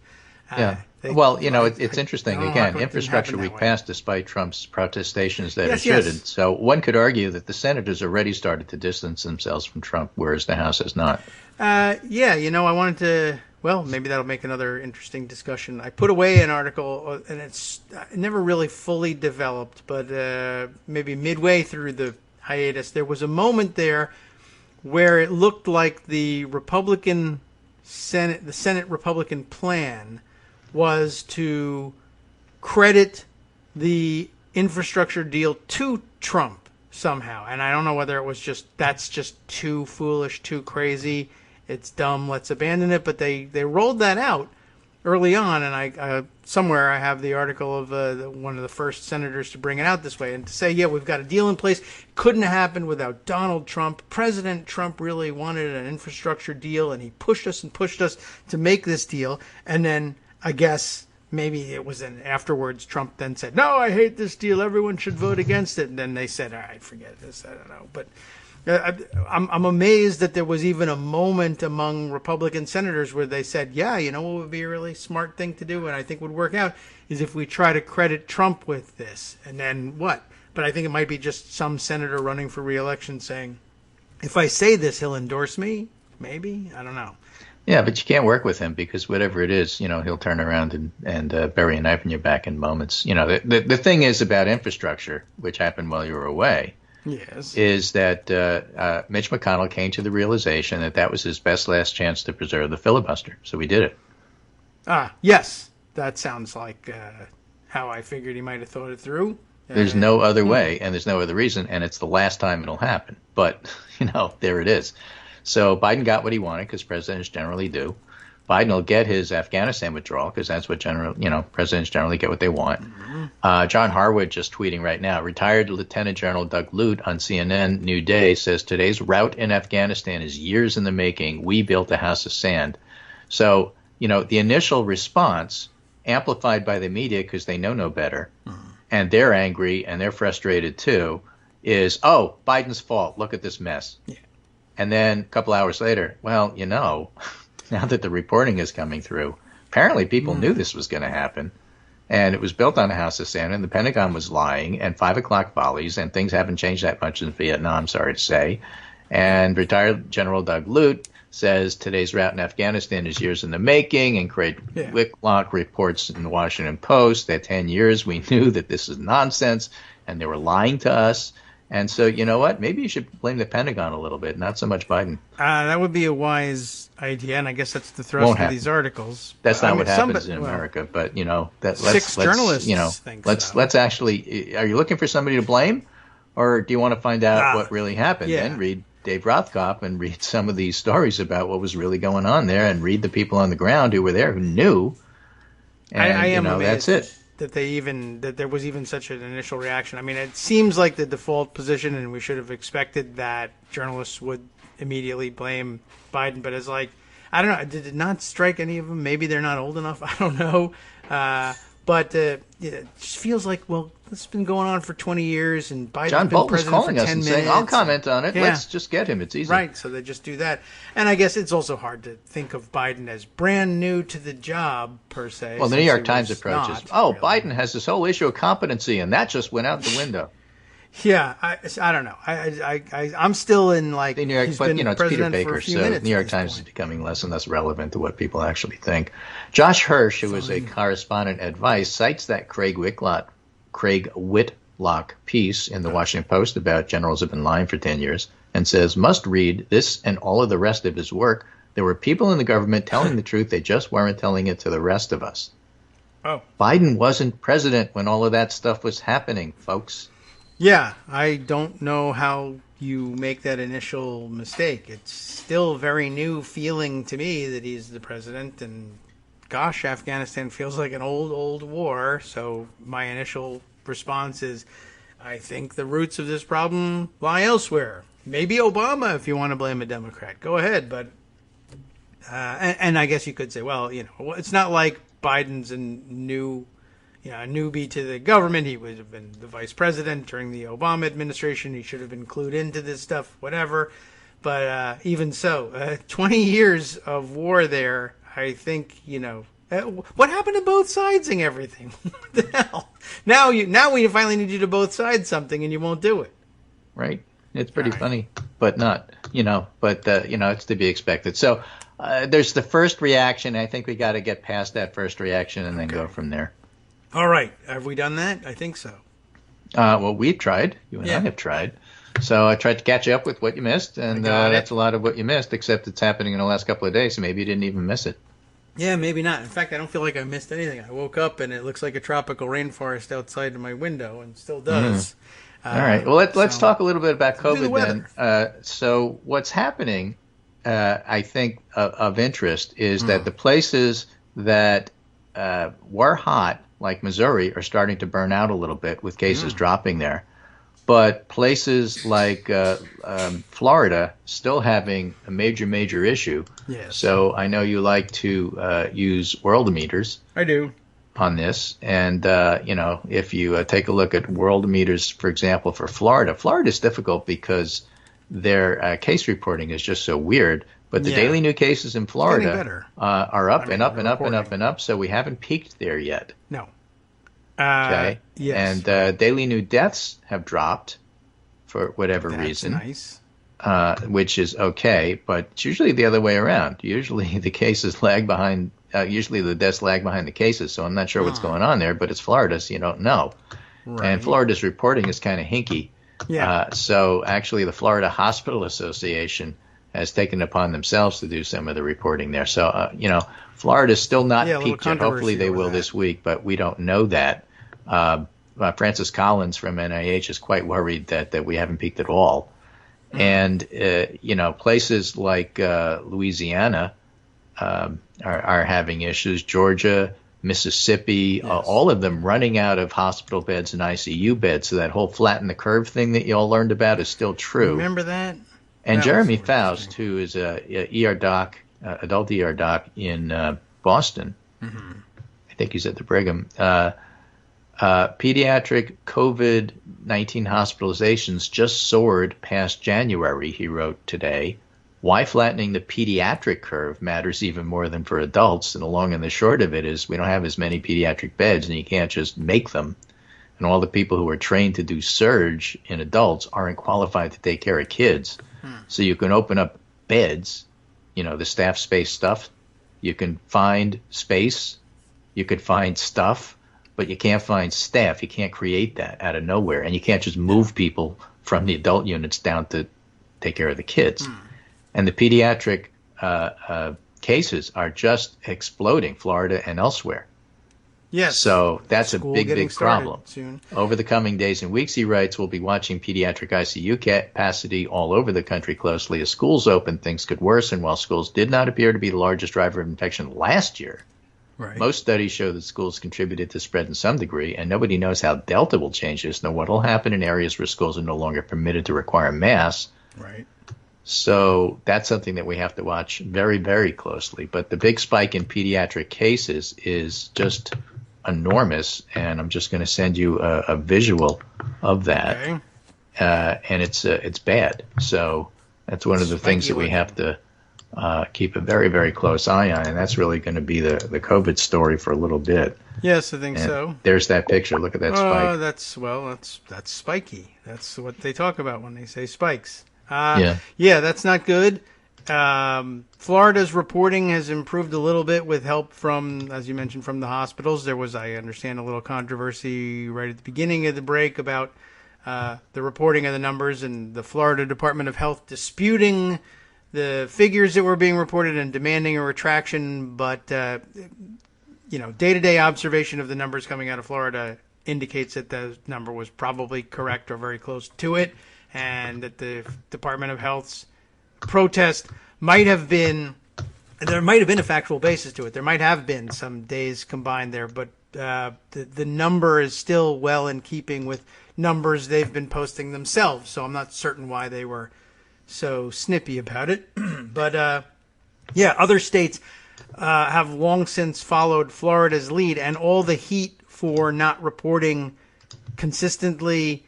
Yeah. It's interesting. Again, Infrastructure Week passed despite Trump's protestations that it shouldn't. Yes. So one could argue that the senators already started to distance themselves from Trump, whereas the House has not. I wanted to, well, maybe that'll make another interesting discussion. I put away an article, and it's never really fully developed, but maybe midway through the hiatus, there was a moment there where it looked like the Republican Senate Republican plan was to credit the infrastructure deal to Trump somehow. And I don't know whether it was that's just too foolish, too crazy, it's dumb, let's abandon it. But they rolled that out early on, and I somewhere I have the article of one of the first senators to bring it out this way and to say, yeah, we've got a deal in place. Couldn't have happened without Donald Trump. President Trump really wanted an infrastructure deal, and he pushed us to make this deal. And then I guess maybe it was afterwards Trump then said, no, I hate this deal. Everyone should vote against it. And then they said, all right, forget this. I don't know. But I'm amazed that there was even a moment among Republican senators where they said, yeah, you know what would be a really smart thing to do and I think would work out is if we try to credit Trump with this. And then what? But I think it might be just some senator running for re-election saying, if I say this, he'll endorse me. Maybe. I don't know. Yeah, but you can't work with him because whatever it is, he'll turn around and bury a knife in your back in moments. The thing is about infrastructure, which happened while you were away. Yes. Is that Mitch McConnell came to the realization that was his best last chance to preserve the filibuster. So we did it. Yes. That sounds like how I figured he might have thought it through. There's no other way, and there's no other reason, and it's the last time it'll happen. But, there it is. So Biden got what he wanted, because presidents generally do. Biden will get his Afghanistan withdrawal because that's what presidents generally get what they want. Mm-hmm. John Harwood just tweeting right now. Retired Lieutenant General Doug Lute on CNN New Day says today's rout in Afghanistan is years in the making. We built a house of sand. So, the initial response amplified by the media because they know no better, and they're angry and they're frustrated too, is, oh, Biden's fault. Look at this mess. Yeah. And then a couple hours later, well, now that the reporting is coming through, apparently people knew this was going to happen. And it was built on a house of sand, and the Pentagon was lying, and 5 o'clock volleys, and things haven't changed that much in Vietnam, sorry to say. And retired General Doug Lute says today's rout in Afghanistan is years in the making, and Craig Whitlock reports in the Washington Post that 10 years we knew that this is nonsense, and they were lying to us. And so, you know what? Maybe you should blame the Pentagon a little bit, not so much Biden. That would be a wise idea, and I guess that's the thrust of these articles. That's not what happens in America, but six journalists think so. Let's actually. Are you looking for somebody to blame, or do you want to find out what really happened? Yeah. Then read Dave Rothkopf and read some of these stories about what was really going on there, and read the people on the ground who were there who knew. And I am amazed that's it. That there was even such an initial reaction. I mean, it seems like the default position, and we should have expected that journalists would immediately blame Biden. But it's like, I don't know, did it not strike any of them? Maybe they're not old enough. I don't know. But it just feels like, well, this has been going on for 20 years, and Biden's been president for 10 minutes. John Bolton's calling us and saying, I'll comment on it. Yeah. Let's just get him. It's easy. Right, so they just do that. And I guess it's also hard to think of Biden as brand new to the job, per se. Well, the New York Times approaches, Biden has this whole issue of competency, and that just went out the window. Yeah, I don't know. I'm still in like the New York, he's but been it's Peter Baker, so the New York Times is becoming less and less relevant to what people actually think. Josh Hirsch, who was a correspondent at Vice, cites that Craig Whitlock piece in the Washington Post about generals have been lying for 10 years, and says, must read this and all of the rest of his work. There were people in the government telling the truth. They just weren't telling it to the rest of us. Oh, Biden wasn't president when all of that stuff was happening, folks. Yeah, I don't know how you make that initial mistake. It's still very new feeling to me that he's the president, and gosh, Afghanistan feels like an old war. So my initial response is, I think the roots of this problem lie elsewhere. Maybe Obama, if you want to blame a Democrat. Go ahead, but and I guess you could say, well, it's not like Biden's a newbie to the government. He would have been the vice president during the Obama administration. He should have been clued into this stuff, whatever. But even so, 20 years of war there, I think, what happened to both sides and everything? What the hell? Now we finally need you to both sides something, and you won't do it. Right. It's pretty funny, but not, it's to be expected. So there's the first reaction. I think we got to get past that first reaction and then go from there. All right. Have we done that? I think so. Well, we've tried. You and I have tried. So I tried to catch you up with what you missed, and that's it. a lot of what you missed, except it's happening in the last couple of days, so maybe you didn't even miss it. Yeah, maybe not. In fact, I don't feel like I missed anything. I woke up and it looks like a tropical rainforest outside of my window, and still does. All right. Well, let's talk a little bit about do the COVID then. So what's happening, I think, of interest is that the places that were hot, like Missouri, are starting to burn out a little bit with cases dropping there. But places like Florida still having a major issue. Yes. So I know you like to use worldometers. I do. On this, and if you take a look at worldometers, for example, for Florida is difficult because their case reporting is just so weird. But the daily new cases in Florida are up and up and up and up and up, so we haven't peaked there yet. No. Okay. Yes. And daily new deaths have dropped for whatever reason. Nice. Which is okay, but it's usually the other way around. Usually the cases lag behind. Usually the deaths lag behind the cases, so I'm not sure what's going on there. But it's Florida, so you don't know. Right. And Florida's reporting is kind of hinky. Yeah. So actually, the Florida Hospital Association has taken it upon themselves to do some of the reporting there. So Florida's still not peaked yet. Hopefully they will this week, but we don't know that. Francis Collins from NIH is quite worried that we haven't peaked at all. And, places like Louisiana are having issues, Georgia, Mississippi, all of them running out of hospital beds and ICU beds. So that whole flatten the curve thing that you all learned about is still true. Remember that? And Jeremy Faust, who is a ER doc, adult ER doc in Boston, I think he's at the Brigham, pediatric COVID-19 hospitalizations just soared past January, he wrote today. Why flattening the pediatric curve matters even more than for adults. And the long and the short of it is we don't have as many pediatric beds, and you can't just make them. And all the people who are trained to do surge in adults aren't qualified to take care of kids. So you can open up beds, the staff space stuff. You can find space. You could find stuff. But you can't find staff. You can't create that out of nowhere. And you can't just move people from the adult units down to take care of the kids. And the pediatric cases are just exploding, Florida and elsewhere. Yes. So that's a big problem. Soon. Over the coming days and weeks, he writes, we'll be watching pediatric ICU capacity all over the country closely. As schools open, things could worsen. While schools did not appear to be the largest driver of infection last year, most studies show that schools contributed to spread in some degree, and nobody knows how Delta will change this, nor what will happen in areas where schools are no longer permitted to require masks. Right. So that's something that we have to watch very, very closely. But the big spike in pediatric cases is just enormous, and I'm just going to send you a visual of that. Okay. And it's bad. So that's one of the things that we have to keep a very, very close eye on, and that's really going to be the COVID story for a little bit. Yes, I think so. There's that picture. Look at that spike. That's spiky. That's what they talk about when they say spikes. Yeah, that's not good. Florida's reporting has improved a little bit with help from, as you mentioned, from the hospitals. There was, I understand, a little controversy right at the beginning of the break about the reporting of the numbers, and the Florida Department of Health disputing the figures that were being reported and demanding a retraction. But, day-to-day observation of the numbers coming out of Florida indicates that the number was probably correct or very close to it, and that the Department of Health's protest might have been a factual basis to it. There might have been some days combined there, but the number is still well in keeping with numbers they've been posting themselves. So I'm not certain why they were so snippy about it. But other states have long since followed Florida's lead, and all the heat for not reporting consistently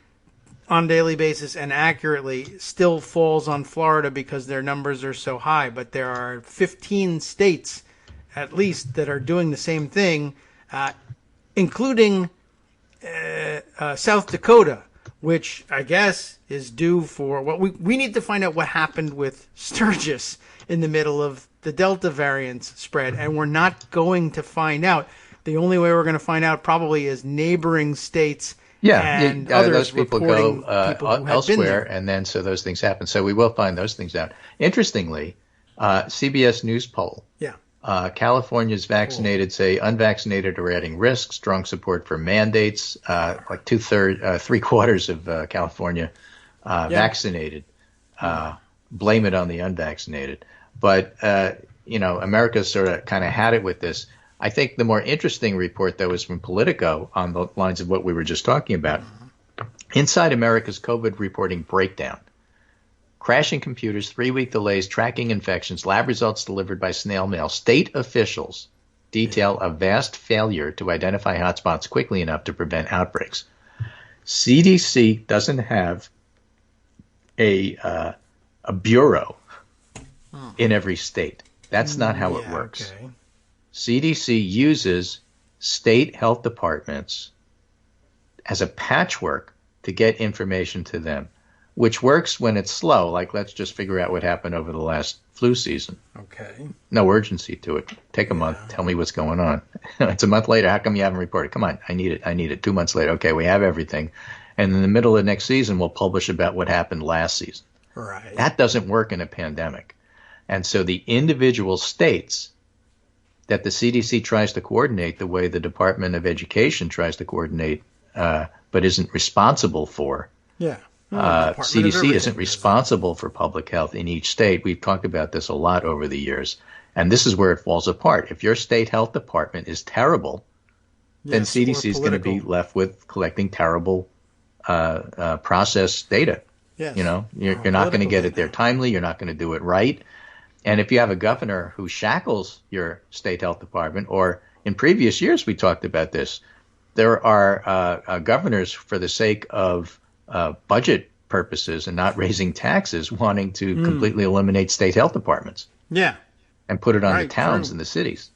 on a daily basis and accurately still falls on Florida because their numbers are so high. But there are 15 states, at least, that are doing the same thing, including South Dakota, which I guess is due for we need to find out what happened with Sturgis in the middle of the Delta variant spread, and we're not going to find out. The only way we're going to find out probably is neighboring states and others those people reporting go people who had been elsewhere, there. and then so those things happen. So we will find those things out. Interestingly, CBS News poll. Yeah. California's vaccinated say unvaccinated are adding risk. Strong support for mandates. Like three quarters of California vaccinated. Blame it on the unvaccinated. But America's sort of kind of had it with this. I think the more interesting report, though, is from Politico on the lines of what we were just talking about. Inside America's COVID reporting breakdown. Crashing computers, 3-week delays, tracking infections, lab results delivered by snail mail. State officials detail a vast failure to identify hotspots quickly enough to prevent outbreaks. CDC doesn't have a bureau in every state. That's not how it works. Okay. CDC uses state health departments as a patchwork to get information to them, which works when it's slow, like let's just figure out what happened over the last flu season. Okay. No urgency to it. Take a month. Tell me what's going on. It's a month later. How come you haven't reported? Come on. I need it. 2 months later. Okay, we have everything. And in the middle of next season, we'll publish about what happened last season. Right. That doesn't work in a pandemic. And so the individual states that the CDC tries to coordinate the way the Department of Education tries to coordinate, but isn't responsible for. Yeah. CDC isn't responsible for public health in each state. We've talked about this a lot over the years. And this is where it falls apart. If your state health department is terrible, then CDC is going to be left with collecting terrible process data. Yes. You're not going to get it there timely. You're not going to do it right. And if you have a governor who shackles your state health department, or in previous years we talked about this, there are governors for the sake of budget purposes and not raising taxes wanting to completely eliminate state health departments. Yeah. And put it on the towns and the cities.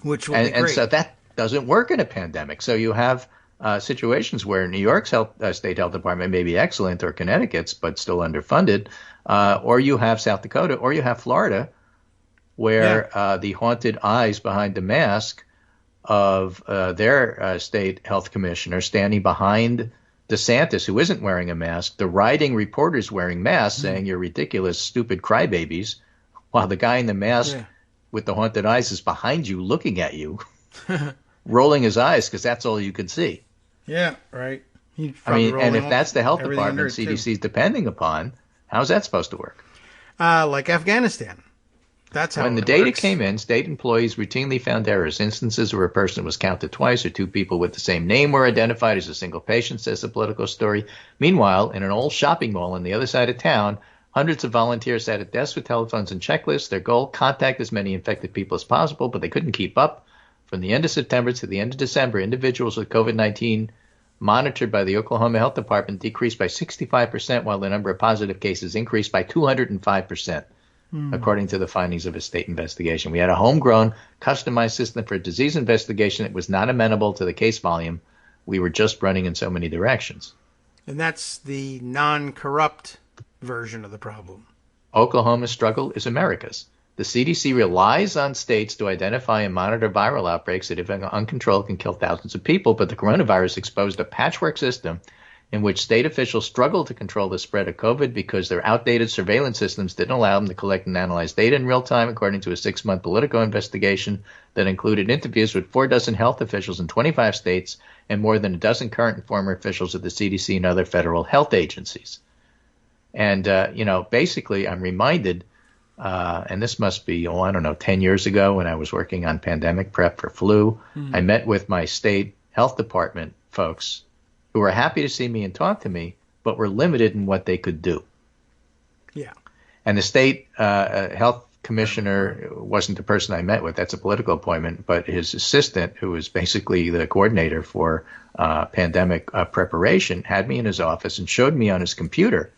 Which would be great. And so that doesn't work in a pandemic. So you have situations where New York's state health department may be excellent, or Connecticut's, but still underfunded, or you have South Dakota, or you have Florida, where the haunted eyes behind the mask of their state health commissioner standing behind DeSantis, who isn't wearing a mask, the riding reporters wearing masks saying you're ridiculous, stupid crybabies, while the guy in the mask with the haunted eyes is behind you looking at you, rolling his eyes because that's all you could see. Yeah, right. And if that's the health department CDC is depending upon, how's that supposed to work? Like Afghanistan. That's how when the data came in, state employees routinely found errors. Instances where a person was counted twice or two people with the same name were identified as a single patient, says the Politico story. Meanwhile, in an old shopping mall on the other side of town, hundreds of volunteers sat at desks with telephones and checklists. Their goal, contact as many infected people as possible, but they couldn't keep up. From the end of September to the end of December, individuals with COVID-19 monitored by the Oklahoma Health Department decreased by 65%, while the number of positive cases increased by 205%. According to the findings of a state investigation. We had a homegrown, customized system for disease investigation that was not amenable to the case volume. We were just running in so many directions. And that's the non-corrupt version of the problem. Oklahoma's struggle is America's. The CDC relies on states to identify and monitor viral outbreaks that, if uncontrolled, can kill thousands of people, but the coronavirus exposed a patchwork system in which state officials struggled to control the spread of COVID because their outdated surveillance systems didn't allow them to collect and analyze data in real time, according to a 6-month Politico investigation that included interviews with 4 health officials in 25 states and more than a dozen current and former officials of the CDC and other federal health agencies. And, basically I'm reminded, and this must be, 10 years ago when I was working on pandemic prep for flu, I met with my state health department folks who were happy to see me and talk to me, but were limited in what they could do. Yeah. And the state health commissioner wasn't the person I met with. That's a political appointment. But his assistant, who was basically the coordinator for pandemic preparation, had me in his office and showed me on his computer,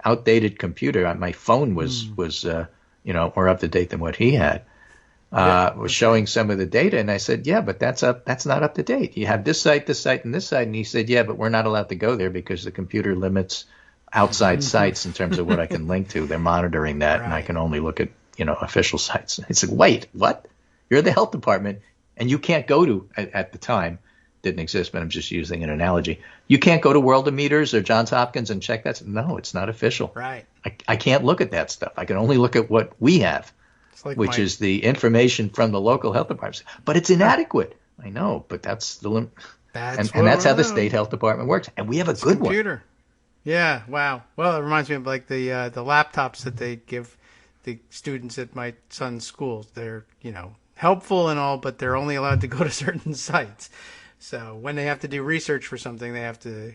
outdated computer. My phone was more up to date than what he had. Was showing some of the data, and I said, yeah, but that's not up to date. You have this site, and this site, and he said, yeah, but we're not allowed to go there because the computer limits outside sites in terms of what I can link to. They're monitoring that, and I can only look at official sites. I said, wait, what? You're the health department, and you can't go to at the time didn't exist, but I'm just using an analogy. You can't go to Worldometers or Johns Hopkins and check that. No, it's not official. Right. I can't look at that stuff. I can only look at what we have, which is the information from the local health departments. But it's inadequate. I know, but that's the limit. And that's how the state health department works. And we have a good computer. Yeah, wow. Well, it reminds me of like the laptops that they give the students at my son's schools. They're, helpful and all, but they're only allowed to go to certain sites. So when they have to do research for something, they have to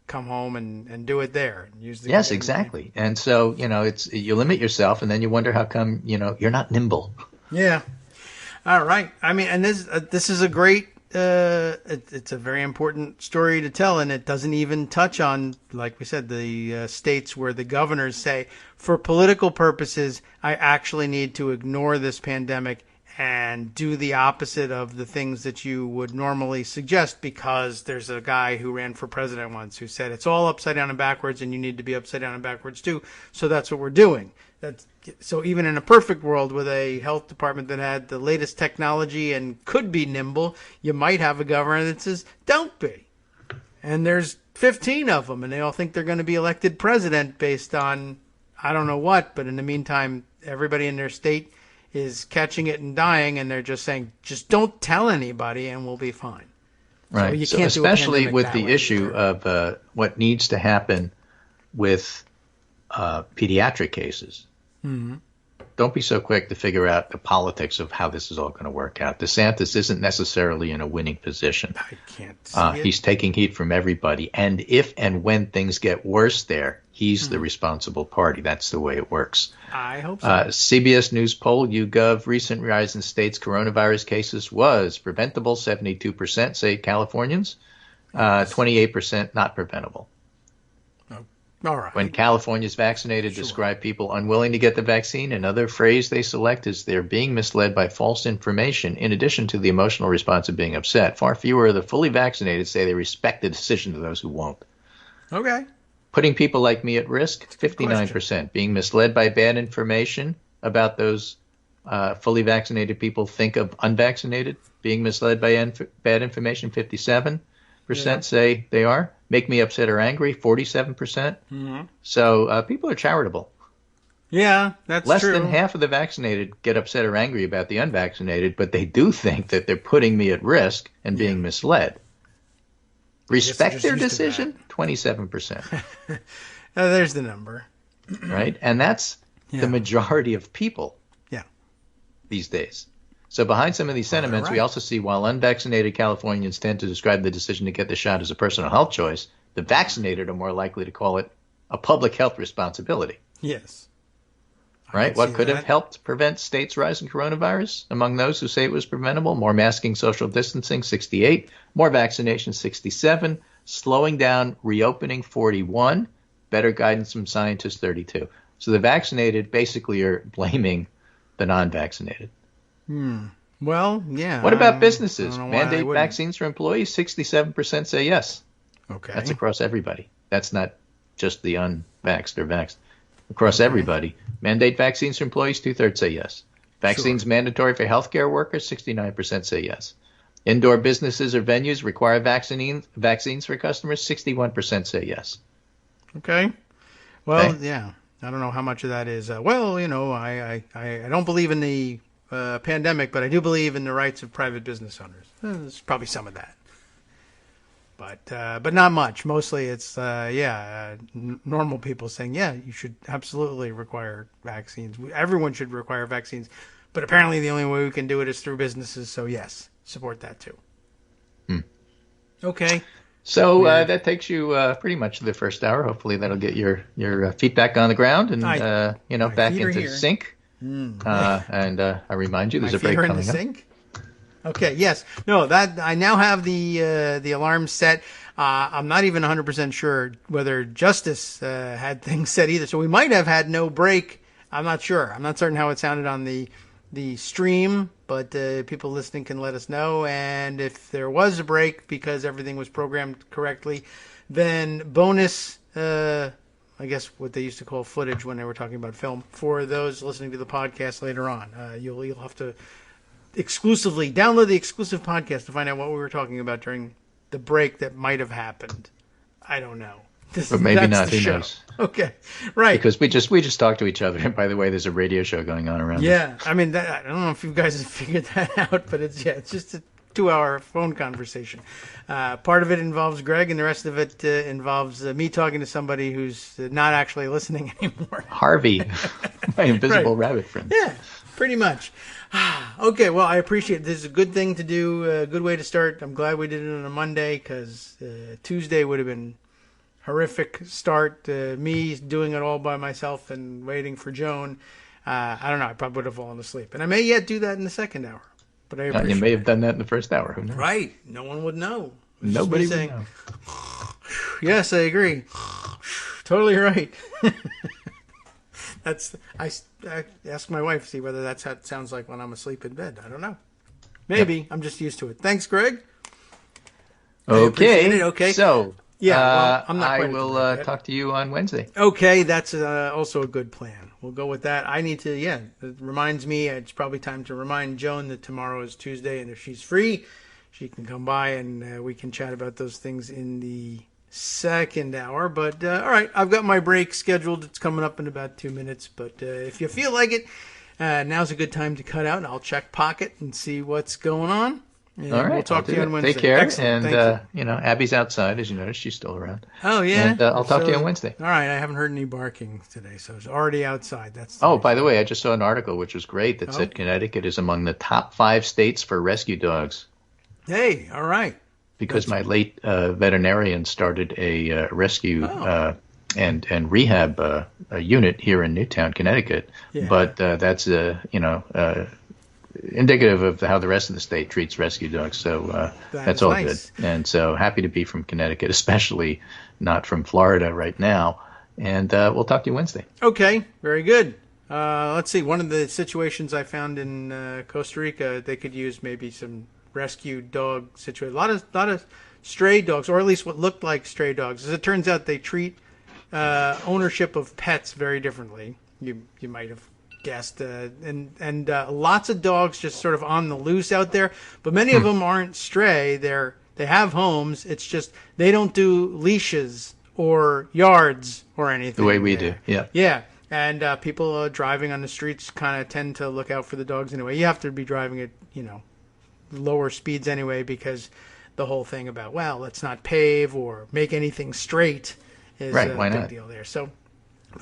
come home and do it there. And use the Yes, exactly. And so, it's you limit yourself, and then you wonder how come, you're not nimble. Yeah. All right. I mean, and this is a great it's a very important story to tell, and it doesn't even touch on, like we said, the states where the governors say, for political purposes, I actually need to ignore this pandemic and do the opposite of the things that you would normally suggest, because there's a guy who ran for president once who said it's all upside down and backwards, and you need to be upside down and backwards too. So that's what we're doing. So even in a perfect world with a health department that had the latest technology and could be nimble, you might have a governor that says, don't be. And there's 15 of them, and they all think they're going to be elected president based on I don't know what, but in the meantime, everybody in their state is catching it and dying, and they're just saying, just don't tell anybody and we'll be fine. Right. So you can't especially do with the issue of what needs to happen with pediatric cases. Mm-hmm. Don't be so quick to figure out the politics of how this is all going to work out. DeSantis isn't necessarily in a winning position. I can't see it. He's taking heat from everybody. And if and when things get worse there, he's the responsible party. That's the way it works. I hope so. CBS News poll, YouGov, recent rise in states' coronavirus cases was preventable. 72% say Californians, 28% not preventable. All right. When California's vaccinated, describe people unwilling to get the vaccine. Another phrase they select is they're being misled by false information, in addition to the emotional response of being upset. Far fewer of the fully vaccinated say they respect the decision of those who won't. Okay. Putting people like me at risk, 59%. Being misled by bad information about those fully vaccinated people think of unvaccinated. Being misled by bad information, 57% say they are. Make me upset or angry, 47%. Mm-hmm. So people are charitable. Yeah, that's Less true. than half of the vaccinated get upset or angry about the unvaccinated, but they do think that they're putting me at risk and being misled. Respect their decision, 27%. There's the number. Right? And that's the majority of people these days. So behind some of these sentiments, we also see while unvaccinated Californians tend to describe the decision to get the shot as a personal health choice, the vaccinated are more likely to call it a public health responsibility. Yes. Right? What could have helped prevent states' rise in coronavirus? Among those who say it was preventable, more masking, social distancing, 68, more vaccinations, 67, slowing down reopening, 41, better guidance from scientists, 32. So the vaccinated basically are blaming the non-vaccinated. Well, yeah. What about businesses? Mandate vaccines for employees? 67% say yes. Okay. That's across everybody. That's not just the unvaxxed or vaxxed. Across everybody. Mandate vaccines for employees? 2/3 say yes. Vaccines mandatory for healthcare workers? 69% say yes. Indoor businesses or venues require vaccines for customers? 61% say yes. Okay. Well, yeah. I don't know how much of that is. I don't believe in the pandemic, but I do believe in the rights of private business owners. There's probably some of that, but not much. Mostly, it's normal people saying, you should absolutely require vaccines. Everyone should require vaccines, but apparently the only way we can do it is through businesses. So yes, support that too. Okay. So that takes you pretty much to the first hour. Hopefully that'll get your feet back on the ground and back into sync. And I remind you, there's a break coming in the up. Sink? Okay. Yes. No. That I now have the alarm set. I'm not even 100% sure whether Justice had things set either. So we might have had no break. I'm not sure. I'm not certain how it sounded on the stream, but people listening can let us know. And if there was a break because everything was programmed correctly, then bonus. I guess what they used to call footage when they were talking about film. For those listening to the podcast later on, you'll have to exclusively download the exclusive podcast to find out what we were talking about during the break that might have happened. I don't know. But maybe not. Who show. knows? Okay, right. Because we just talk to each other. And by the way, there's a radio show going on around. Yeah, I mean, I don't know if you guys have figured that out, but it's just a 2-hour phone conversation. Part of it involves Greg, and the rest of it involves me talking to somebody who's not actually listening anymore. Harvey, my invisible rabbit friend. Yeah, pretty much. Okay, well, I appreciate it. This is a good thing to do, a good way to start. I'm glad we did it on a Monday, because Tuesday would have been horrific start. Me doing it all by myself and waiting for Joan. I don't know. I probably would have fallen asleep. And I may yet do that in the second hour. But I appreciate you may have done that in the first hour. Who knows? Right. No one would know. Nobody would know. Yes, I agree. Totally right. I ask my wife, see whether that's how it sounds like when I'm asleep in bed. I don't know. Maybe. Yep. I'm just used to it. Thanks, Greg. Okay. Okay. So, I'm not I will talk to you on Wednesday. Okay, that's also a good plan. We'll go with that. I need to, it reminds me, it's probably time to remind Joan that tomorrow is Tuesday, and if she's free, she can come by and we can chat about those things in the second hour. But, all right, I've got my break scheduled. It's coming up in about 2 minutes. But if you feel like it, now's a good time to cut out, and I'll check Pocket and see what's going on. And all right, we'll talk to you on Wednesday. Take care. Excellent. And, Abby's outside, as you noticed. She's still around. Oh, yeah? And I'll talk to you on Wednesday. All right. I haven't heard any barking today, so it's already outside. By the way, I just saw an article, which was great, that said Connecticut is among the top 5 states for rescue dogs. Hey, all right. Because my late veterinarian started a rescue and rehab unit here in Newtown, Connecticut. Yeah. But that's, indicative of how the rest of the state treats rescue dogs. So that's all nice. Good. And so happy to be from Connecticut, especially not from Florida right now. And we'll talk to you Wednesday. Okay, very good. Let's see. One of the situations I found in Costa Rica, they could use maybe some rescue dog situation. A lot of stray dogs, or at least what looked like stray dogs. As it turns out, they treat ownership of pets very differently. You might have guessed, and lots of dogs just sort of on the loose out there, but many of them aren't stray. They have homes. It's just they don't do leashes or yards or anything the way we do. Yeah. And people driving on the streets kind of tend to look out for the dogs anyway. You have to be driving at lower speeds anyway, because the whole thing about let's not pave or make anything straight is a big deal there. So.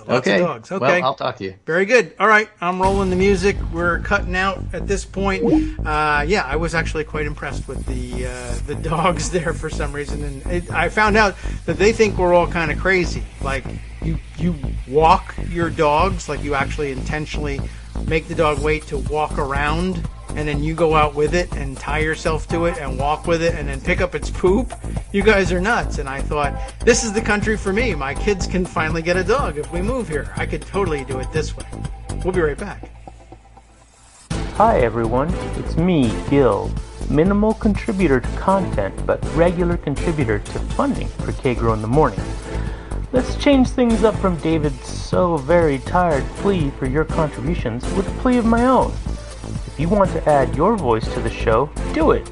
Lots of dogs. Okay. Well, I'll talk to you. Very good. All right. I'm rolling the music. We're cutting out at this point. I was actually quite impressed with the dogs there for some reason. And I found out that they think we're all kind of crazy. Like, you walk your dogs, like you actually intentionally make the dog wait to walk around, and then you go out with it and tie yourself to it and walk with it and then pick up its poop. You guys are nuts. And I thought, this is the country for me. My kids can finally get a dog if we move here. I could totally do it this way. We'll be right back. Hi everyone, it's me, Gil. Minimal contributor to content, but regular contributor to funding for Kagro in the morning. Let's change things up from David's so very tired plea for your contributions with a plea of my own. If you want to add your voice to the show, do it.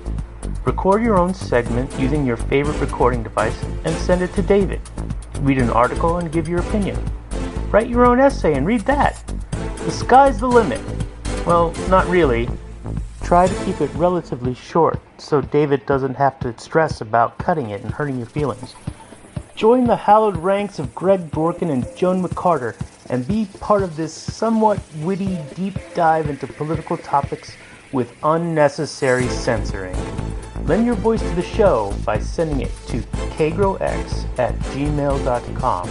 Record your own segment using your favorite recording device and send it to David. Read an article and give your opinion. Write your own essay and read that. The sky's the limit. Well, not really. Try to keep it relatively short so David doesn't have to stress about cutting it and hurting your feelings. Join the hallowed ranks of Greg Dworkin and Joan McCarter and be part of this somewhat witty deep dive into political topics with unnecessary censoring. Lend your voice to the show by sending it to kagrox@gmail.com.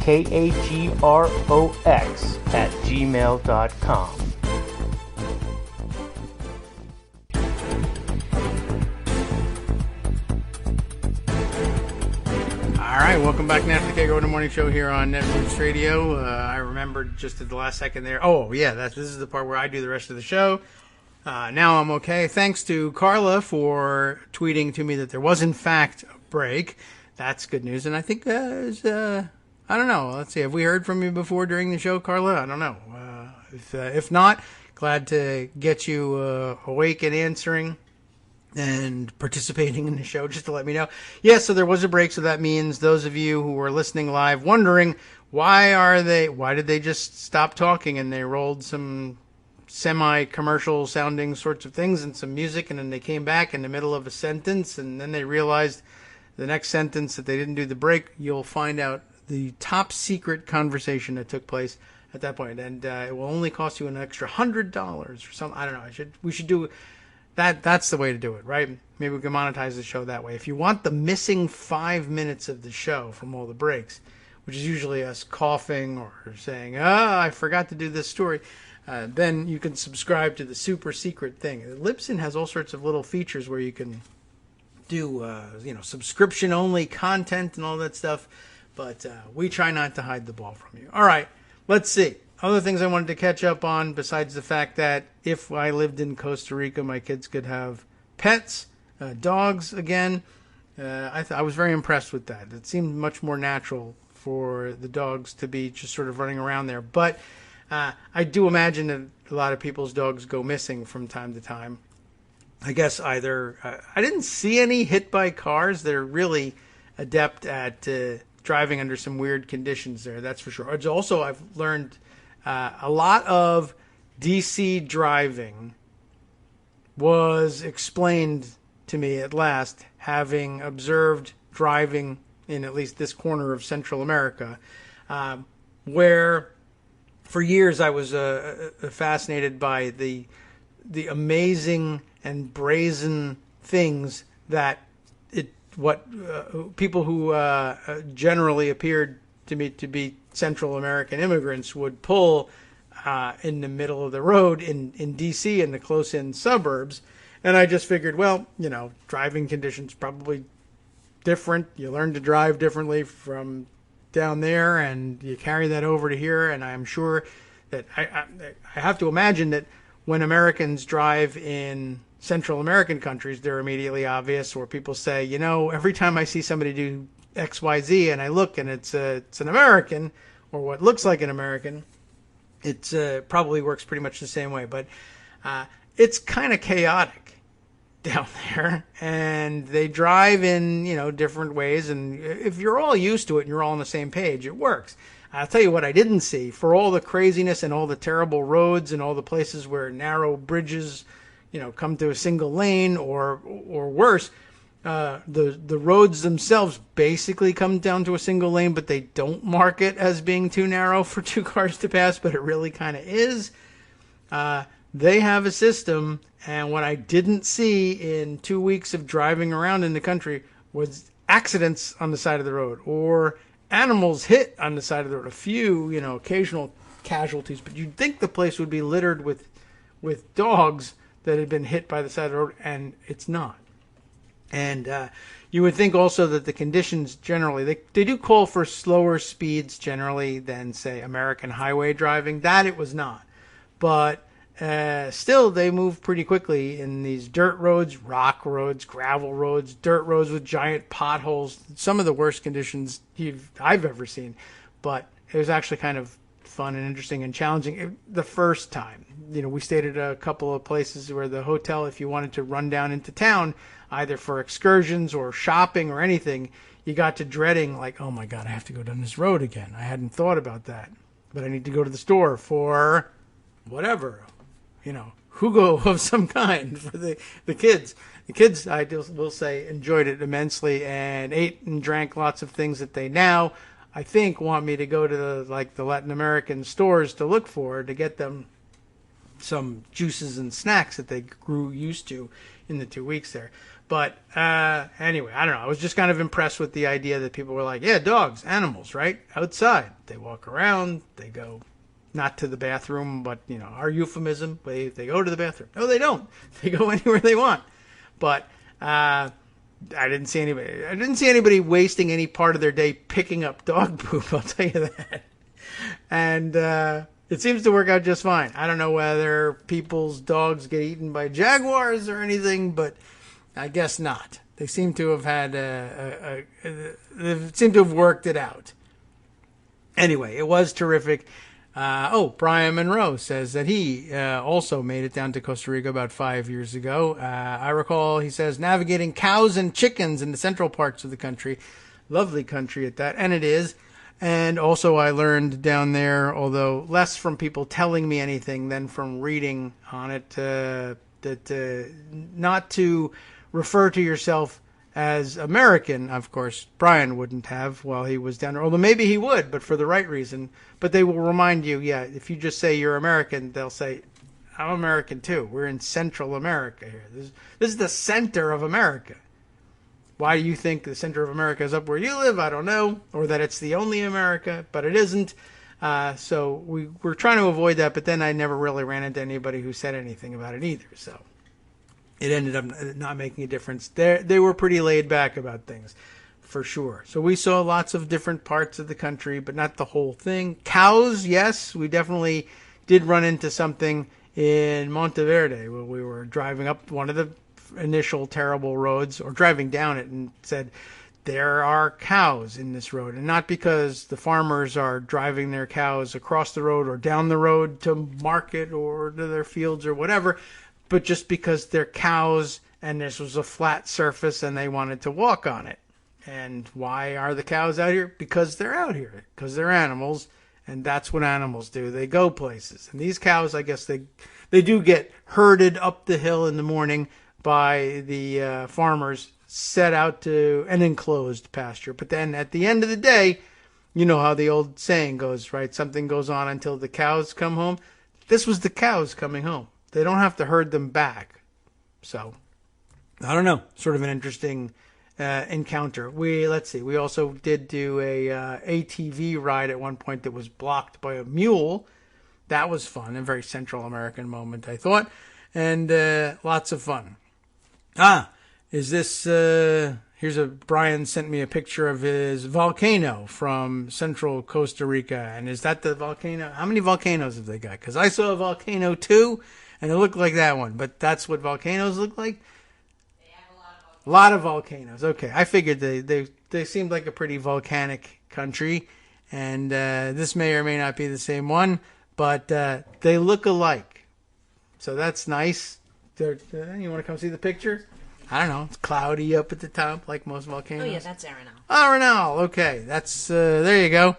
KAGROX@gmail.com. All right, welcome back now to the Kagro in the Morning Show here on Netflix Radio. I remembered just at the last second there. Oh, yeah, this is the part where I do the rest of the show. Now I'm okay. Thanks to Carla for tweeting to me that there was, in fact, a break. That's good news. And I think there's, I don't know. Let's see. Have we heard from you before during the show, Carla? I don't know. If not, glad to get you awake and answering. and participating in the show, just to let me know. Yeah, so there was a break, so that means those of you who were listening live wondering why did they just stop talking, and they rolled some semi-commercial sounding sorts of things and some music, and then they came back in the middle of a sentence, and then they realized the next sentence that they didn't do the break. You'll find out the top secret conversation that took place at that point, and it will only cost you an extra $100 or something. I don't know. We should do that. That's the way to do it, right? Maybe we can monetize the show that way. If you want the missing 5 minutes of the show from all the breaks, which is usually us coughing or saying, I forgot to do this story, then you can subscribe to the super secret thing. Libsyn has all sorts of little features where you can do, subscription only content and all that stuff. But we try not to hide the ball from you. All right, let's see. Other things I wanted to catch up on, besides the fact that if I lived in Costa Rica, my kids could have pets, dogs again. I was very impressed with that. It seemed much more natural for the dogs to be just sort of running around there. But I do imagine that a lot of people's dogs go missing from time to time. I guess either I didn't see any hit by cars. They're really adept at driving under some weird conditions there, that's for sure. Also, I've learned a lot of DC driving was explained to me at last, having observed driving in at least this corner of Central America, where for years I was fascinated by the amazing and brazen things that people who generally appeared to me to be Central American immigrants would pull in the middle of the road in D.C. in the close-in suburbs. And I just figured, well, driving conditions probably different. You learn to drive differently from down there, and you carry that over to here. And I'm sure that I have to imagine that when Americans drive in Central American countries, they're immediately obvious, or people say, every time I see somebody do X, Y, Z, and I look and it's an American, or what looks like an American, it probably works pretty much the same way. But it's kind of chaotic down there, and they drive in, different ways. And if you're all used to it and you're all on the same page, it works. I'll tell you what I didn't see. For all the craziness and all the terrible roads and all the places where narrow bridges come to a single lane, or worse, the roads themselves basically come down to a single lane, but they don't mark it as being too narrow for two cars to pass, but it really kind of is. They have a system, and what I didn't see in 2 weeks of driving around in the country was accidents on the side of the road, or animals hit on the side of the road. A few, occasional casualties, but you'd think the place would be littered with dogs that had been hit by the side of the road, and it's not. And you would think also that the conditions generally, they do call for slower speeds generally than, say, American highway driving. That it was not. But still, they move pretty quickly in these dirt roads, rock roads, gravel roads, dirt roads with giant potholes. Some of the worst conditions I've ever seen. But it was actually kind of fun and interesting and challenging the first time. We stayed at a couple of places where the hotel, if you wanted to run down into town, either for excursions or shopping or anything, you got to dreading, like, oh my God, I have to go down this road again. I hadn't thought about that. But I need to go to the store for whatever, Hugo of some kind for the kids. The kids, I will say, enjoyed it immensely and ate and drank lots of things that they now, I think, want me to go to the Latin American stores to look for, to get them some juices and snacks that they grew used to in the 2 weeks there. But anyway, I don't know. I was just kind of impressed with the idea that people were like, yeah, dogs, animals, right? Outside. They walk around. They go not to the bathroom, but, our euphemism, they go to the bathroom. No, they don't. They go anywhere they want. But I didn't see anybody wasting any part of their day picking up dog poop, I'll tell you that. And it seems to work out just fine. I don't know whether people's dogs get eaten by jaguars or anything, but I guess not. They seem to have had they seem to have worked it out. Anyway, it was terrific. Brian Monroe says that he also made it down to Costa Rica about 5 years ago. I recall, he says, navigating cows and chickens in the central parts of the country. Lovely country at that, and it is. And also I learned down there, although less from people telling me anything than from reading on it, that not to refer to yourself as American. Of course, Brian wouldn't have while he was down there, although maybe he would, but for the right reason. But they will remind you, if you just say you're American, they'll say, I'm American too. We're in Central America here. This is the center of America. Why do you think the center of America is up where you live? I don't know. Or that it's the only America, but it isn't. So we're trying to avoid that, but then I never really ran into anybody who said anything about it either. So it ended up not making a difference. They were pretty laid back about things, for sure. So we saw lots of different parts of the country, but not the whole thing. Cows, yes, we definitely did run into something in Monteverde when we were driving up one of the initial terrible roads, or driving down it, and said, there are cows in this road. And not because the farmers are driving their cows across the road or down the road to market or to their fields or whatever, but just because they're cows and this was a flat surface and they wanted to walk on it. And why are the cows out here? Because they're out here, because they're animals, and that's what animals do. They go places. And these cows, I guess they do get herded up the hill in the morning by the farmers, set out to an enclosed pasture. But then at the end of the day, you know how the old saying goes, right? Something goes on until the cows come home. This was the cows coming home. They don't have to herd them back. So, I don't know. Sort of an interesting encounter. We also did do a ATV ride at one point that was blocked by a mule. That was fun. A very Central American moment, I thought. And lots of fun. Is this, Brian sent me a picture of his volcano from central Costa Rica. And is that the volcano? How many volcanoes have they got? Because I saw a volcano too, and it looked like that one. But that's what volcanoes look like? They have a lot of volcanoes. Okay, I figured they seemed like a pretty volcanic country. And this may or may not be the same one, but they look alike. So that's nice. You want to come see the picture? I don't know. It's cloudy up at the top, like most volcanoes. Oh, yeah, that's Arenal. Arenal. Okay, that's there you go.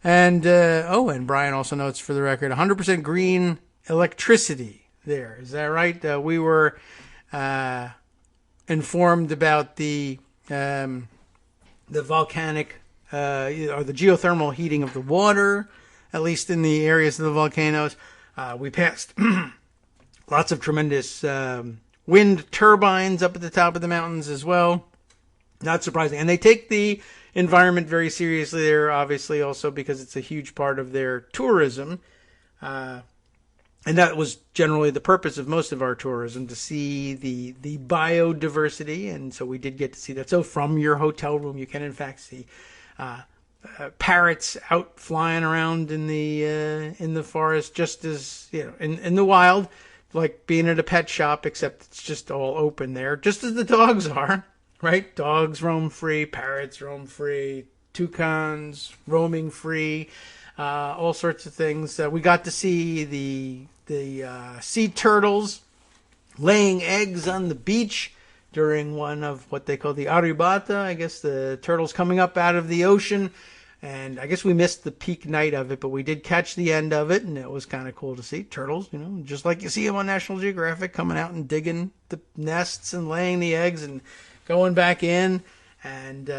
And and Brian also notes for the record, 100% green electricity there. Is that right? We were informed about the volcanic or the geothermal heating of the water, at least in the areas of the volcanoes. We passed lots of tremendous wind turbines up at the top of the mountains as well. Not surprising. And they take the environment very seriously there, obviously, also because it's a huge part of their tourism. And that was generally the purpose of most of our tourism, to see the biodiversity. And so we did get to see that. So from your hotel room, you can in fact see parrots out flying around in the forest, just as, in the wild, like being at a pet shop, except it's just all open there, just as the dogs are, right? Dogs roam free, parrots roam free, toucans roaming free, all sorts of things. We got to see the sea turtles laying eggs on the beach during one of what they call the arribata, I guess the turtles coming up out of the ocean. And I guess we missed the peak night of it, but we did catch the end of it, and it was kind of cool to see turtles, just like you see them on National Geographic, coming out and digging the nests and laying the eggs and going back in. And,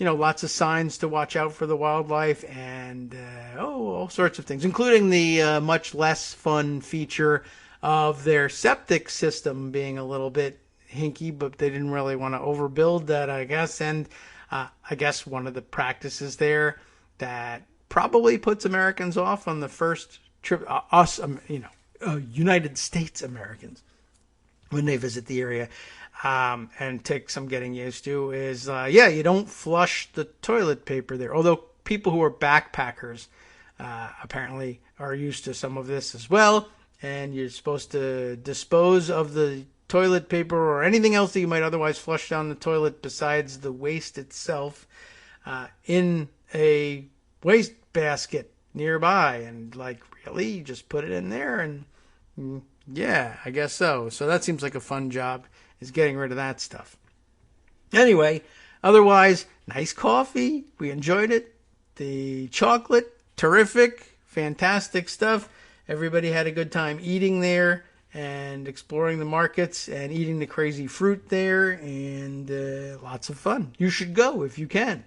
lots of signs to watch out for the wildlife, and all sorts of things, including the much less fun feature of their septic system being a little bit hinky, but they didn't really want to overbuild that, I guess. And I guess one of the practices there that probably puts Americans off on the first trip, United States Americans, when they visit the area, and take some getting used to, is, you don't flush the toilet paper there. Although people who are backpackers apparently are used to some of this as well, and you're supposed to dispose of the toilet paper or anything else that you might otherwise flush down the toilet besides the waste itself in a waste basket nearby. And like, really? You just put it in there? And yeah, I guess so. So that seems like a fun job, is getting rid of that stuff. Anyway, otherwise, nice coffee. We enjoyed it. The chocolate, terrific, fantastic stuff. Everybody had a good time eating there and exploring the markets and eating the crazy fruit there, and lots of fun. You should go if you can.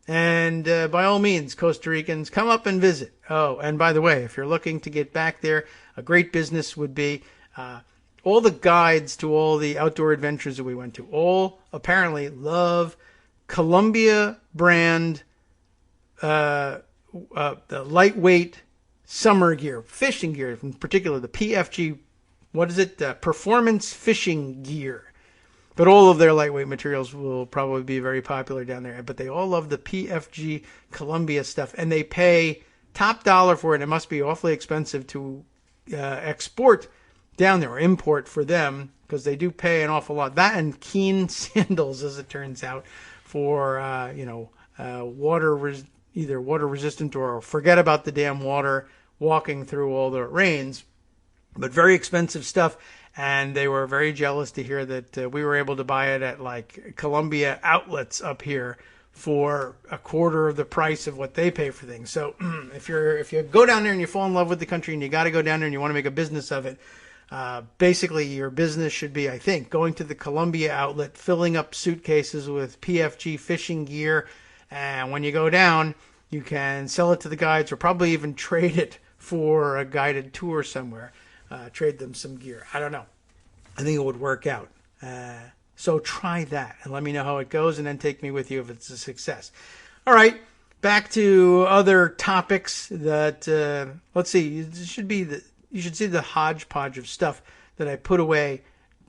And by all means, Costa Ricans, come up and visit. Oh, and by the way, if you're looking to get back there, a great business would be all the guides to all the outdoor adventures that we went to. All apparently love Columbia brand, the lightweight summer gear, fishing gear, in particular the PFG. What is it? Performance fishing gear. But all of their lightweight materials will probably be very popular down there. But they all love the PFG Columbia stuff, and they pay top dollar for it. It must be awfully expensive to export down there, or import for them, because they do pay an awful lot. That and Keen sandals, as it turns out, for either water resistant or forget about the damn water walking through all the rains. But very expensive stuff, and they were very jealous to hear that we were able to buy it at like Columbia outlets up here for a quarter of the price of what they pay for things. So if you go down there and you fall in love with the country and you got to go down there and you want to make a business of it, basically your business should be, I think, going to the Columbia outlet, filling up suitcases with PFG fishing gear, and when you go down, you can sell it to the guides or probably even trade it for a guided tour somewhere. Trade them some gear. I don't know. I think it would work out. So try that and let me know how it goes, and then take me with you if it's a success. All right, back to other topics that, let's see, you should see the hodgepodge of stuff that I put away,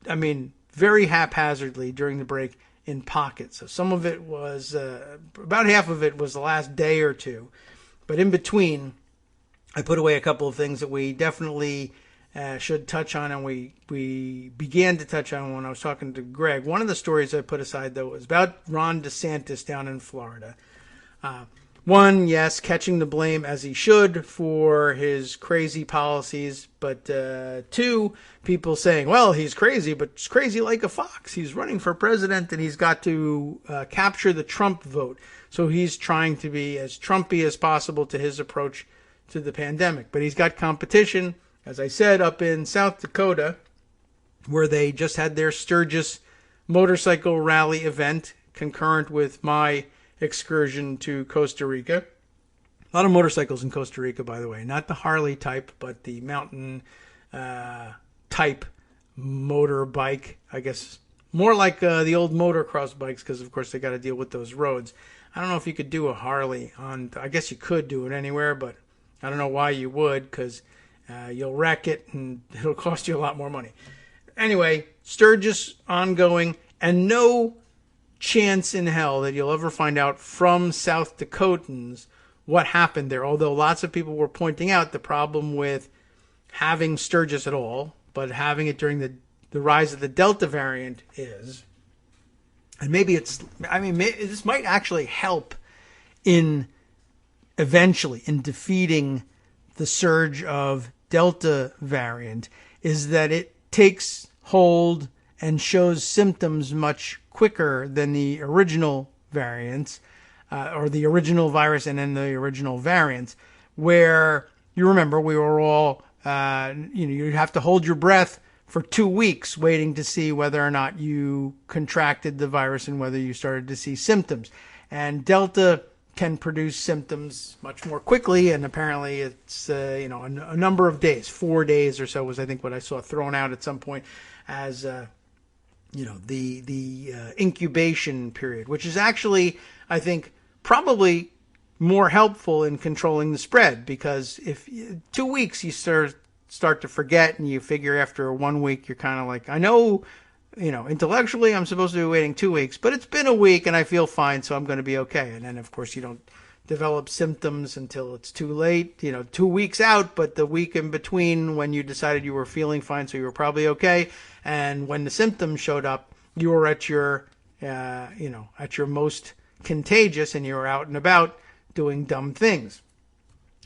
I mean, very haphazardly during the break in pockets. So some of it was, about half of it was the last day or two. But in between, I put away a couple of things that we definitely should touch on, and we began to touch on when I was talking to Greg. One of the stories I put aside, though, was about Ron DeSantis down in Florida. One, yes, catching the blame as he should for his crazy policies, but two, people saying, well, he's crazy, but he's crazy like a fox. He's running for president, and he's got to capture the Trump vote. So he's trying to be as Trumpy as possible to his approach to the pandemic. But he's got competition, as I said, up in South Dakota, where they just had their Sturgis motorcycle rally event concurrent with my excursion to Costa Rica. A lot of motorcycles in Costa Rica, by the way. Not the Harley type, but the mountain type motorbike. I guess more like the old motocross bikes, because, of course, they got to deal with those roads. I don't know if you could do a Harley on... I guess you could do it anywhere, but I don't know why you would, because... you'll wreck it, and it'll cost you a lot more money. Anyway, Sturgis ongoing, and no chance in hell that you'll ever find out from South Dakotans what happened there. Although lots of people were pointing out the problem with having Sturgis at all, but having it during the rise of the Delta variant is, and maybe this might actually help in eventually in defeating the surge of Delta variant, is that it takes hold and shows symptoms much quicker than the original variants, or the original virus and then the original variants, where you remember we were all, you'd have to hold your breath for 2 weeks waiting to see whether or not you contracted the virus and whether you started to see symptoms. And Delta can produce symptoms much more quickly, and apparently it's a number of days, 4 days or so was I think what I saw thrown out at some point as the incubation period, which is actually, I think, probably more helpful in controlling the spread, because if 2 weeks you start to forget, and you figure after 1 week you're kind of like, I know, intellectually I'm supposed to be waiting 2 weeks, but it's been a week and I feel fine, so I'm going to be okay. And then, of course, you don't develop symptoms until it's too late, 2 weeks out, but the week in between when you decided you were feeling fine, so you were probably okay. And when the symptoms showed up, you were at your, at your most contagious, and you were out and about doing dumb things.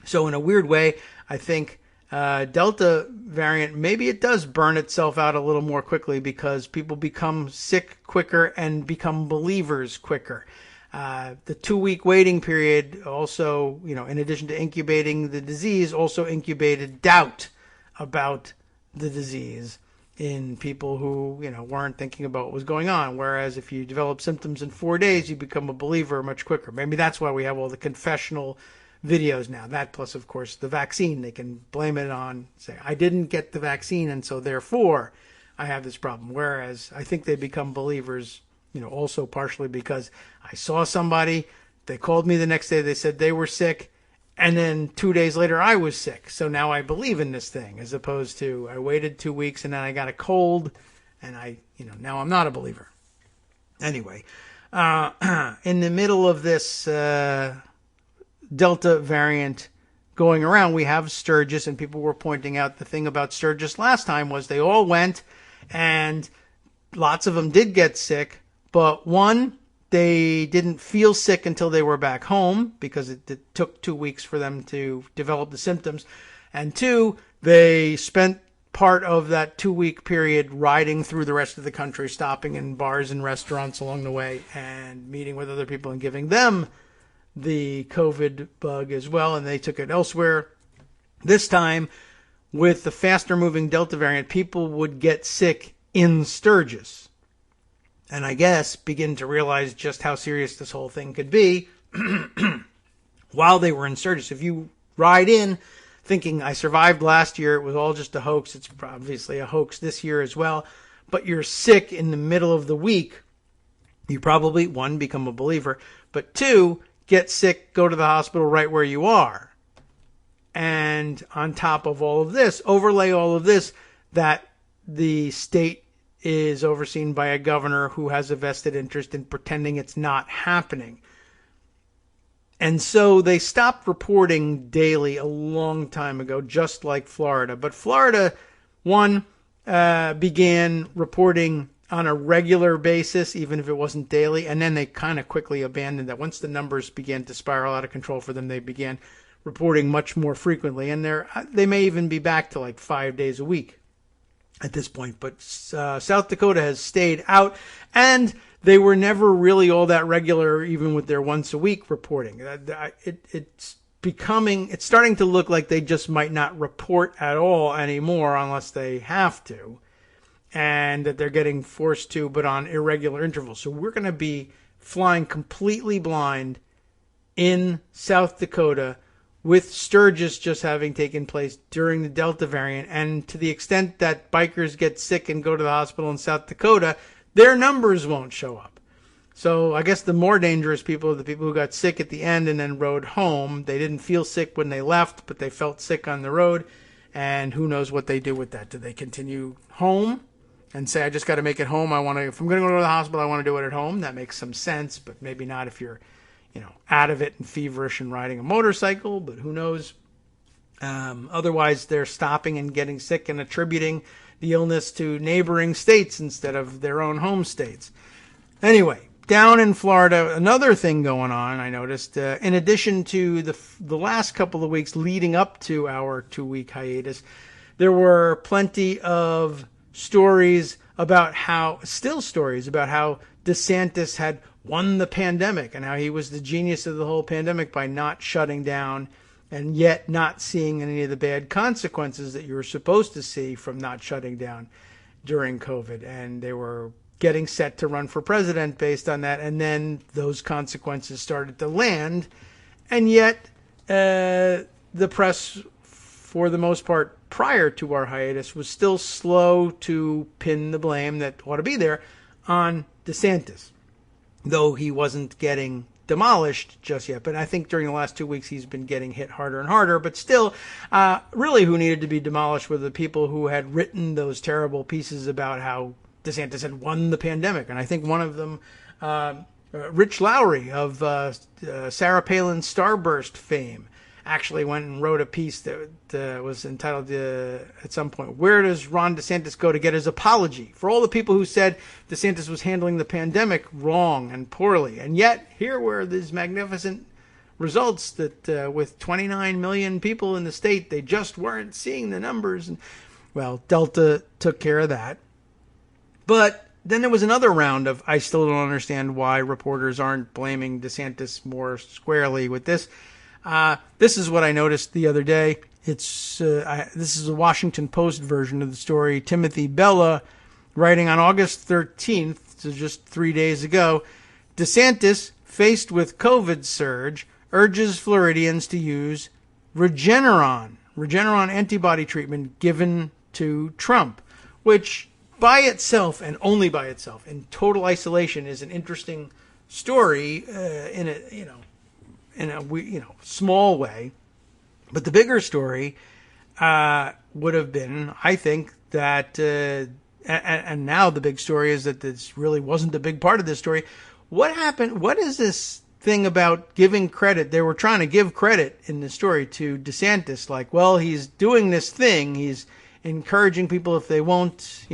So in a weird way, I think Delta variant, maybe it does burn itself out a little more quickly because people become sick quicker and become believers quicker. The 2-week waiting period also, in addition to incubating the disease, also incubated doubt about the disease in people who, weren't thinking about what was going on. Whereas if you develop symptoms in 4 days, you become a believer much quicker. Maybe that's why we have all the confessional videos now. That plus, of course, the vaccine. They can blame it on, say, I didn't get the vaccine, and so therefore I have this problem. Whereas I think they become believers, also partially because I saw somebody, they called me the next day, they said they were sick, and then 2 days later I was sick. So now I believe in this thing, as opposed to I waited 2 weeks and then I got a cold, and now I'm not a believer. Anyway, in the middle of this Delta variant going around, we have Sturgis, and people were pointing out the thing about Sturgis last time was they all went, and lots of them did get sick, but one, they didn't feel sick until they were back home because it took 2 weeks for them to develop the symptoms, and two, they spent part of that 2-week period riding through the rest of the country, stopping in bars and restaurants along the way and meeting with other people and giving them the COVID bug as well, and they took it elsewhere. This time, with the faster moving Delta variant, people would get sick in Sturgis, and I guess begin to realize just how serious this whole thing could be while they were in Sturgis. If you ride in thinking, I survived last year, it was all just a hoax, it's obviously a hoax this year as well, but you're sick in the middle of the week, you probably, one, become a believer, but two, get sick, go to the hospital right where you are. And on top of all of this, overlay all of this, that the state is overseen by a governor who has a vested interest in pretending it's not happening. And so they stopped reporting daily a long time ago, just like Florida. But Florida, one, began reporting on a regular basis, even if it wasn't daily, and then they kind of quickly abandoned that. Once the numbers began to spiral out of control for them, they began reporting much more frequently, and they may even be back to like 5 days a week at this point. But South Dakota has stayed out, and they were never really all that regular, even with their once a week reporting. It's starting to look like they just might not report at all anymore unless they have to, and that they're getting forced to, but on irregular intervals. So we're going to be flying completely blind in South Dakota, with Sturgis just having taken place during the Delta variant. And to the extent that bikers get sick and go to the hospital in South Dakota, their numbers won't show up. So I guess the more dangerous people are the people who got sick at the end and then rode home. They didn't feel sick when they left, but they felt sick on the road. And who knows what they do with that. Do they continue home and say, I just got to make it home? If I'm going to go to the hospital, I want to do it at home. That makes some sense, but maybe not if you're, out of it and feverish and riding a motorcycle, but who knows? Otherwise, they're stopping and getting sick and attributing the illness to neighboring states instead of their own home states. Anyway, down in Florida, another thing going on, I noticed, in addition to the last couple of weeks leading up to our 2-week hiatus, there were plenty of stories about how DeSantis had won the pandemic and how he was the genius of the whole pandemic by not shutting down and yet not seeing any of the bad consequences that you were supposed to see from not shutting down during COVID. And they were getting set to run for president based on that. And then those consequences started to land. And yet the press, for the most part, prior to our hiatus, was still slow to pin the blame that ought to be there on DeSantis, though he wasn't getting demolished just yet. But I think during the last 2 weeks he's been getting hit harder and harder. But still, really who needed to be demolished were the people who had written those terrible pieces about how DeSantis had won the pandemic. And I think one of them, Rich Lowry of Sarah Palin's Starburst fame, actually went and wrote a piece that was entitled at some point, "Where does Ron DeSantis go to get his apology?" For all the people who said DeSantis was handling the pandemic wrong and poorly. And yet, here were these magnificent results that with 29 million people in the state, they just weren't seeing the numbers. And, well, Delta took care of that. But then there was another round of, I still don't understand why reporters aren't blaming DeSantis more squarely with this. This is what I noticed the other day. This is a Washington Post version of the story. Timothy Bella, writing on August 13th, so just 3 days ago, DeSantis, faced with COVID surge, urges Floridians to use Regeneron antibody treatment given to Trump, which by itself and only by itself, in total isolation, is an interesting story in a small way. But the bigger story would have been, I think, that, and now the big story is that this really wasn't a big part of this story. What happened? What is this thing about giving credit? They were trying to give credit in the story to DeSantis, like, well, he's doing this thing. He's encouraging people, if they won't,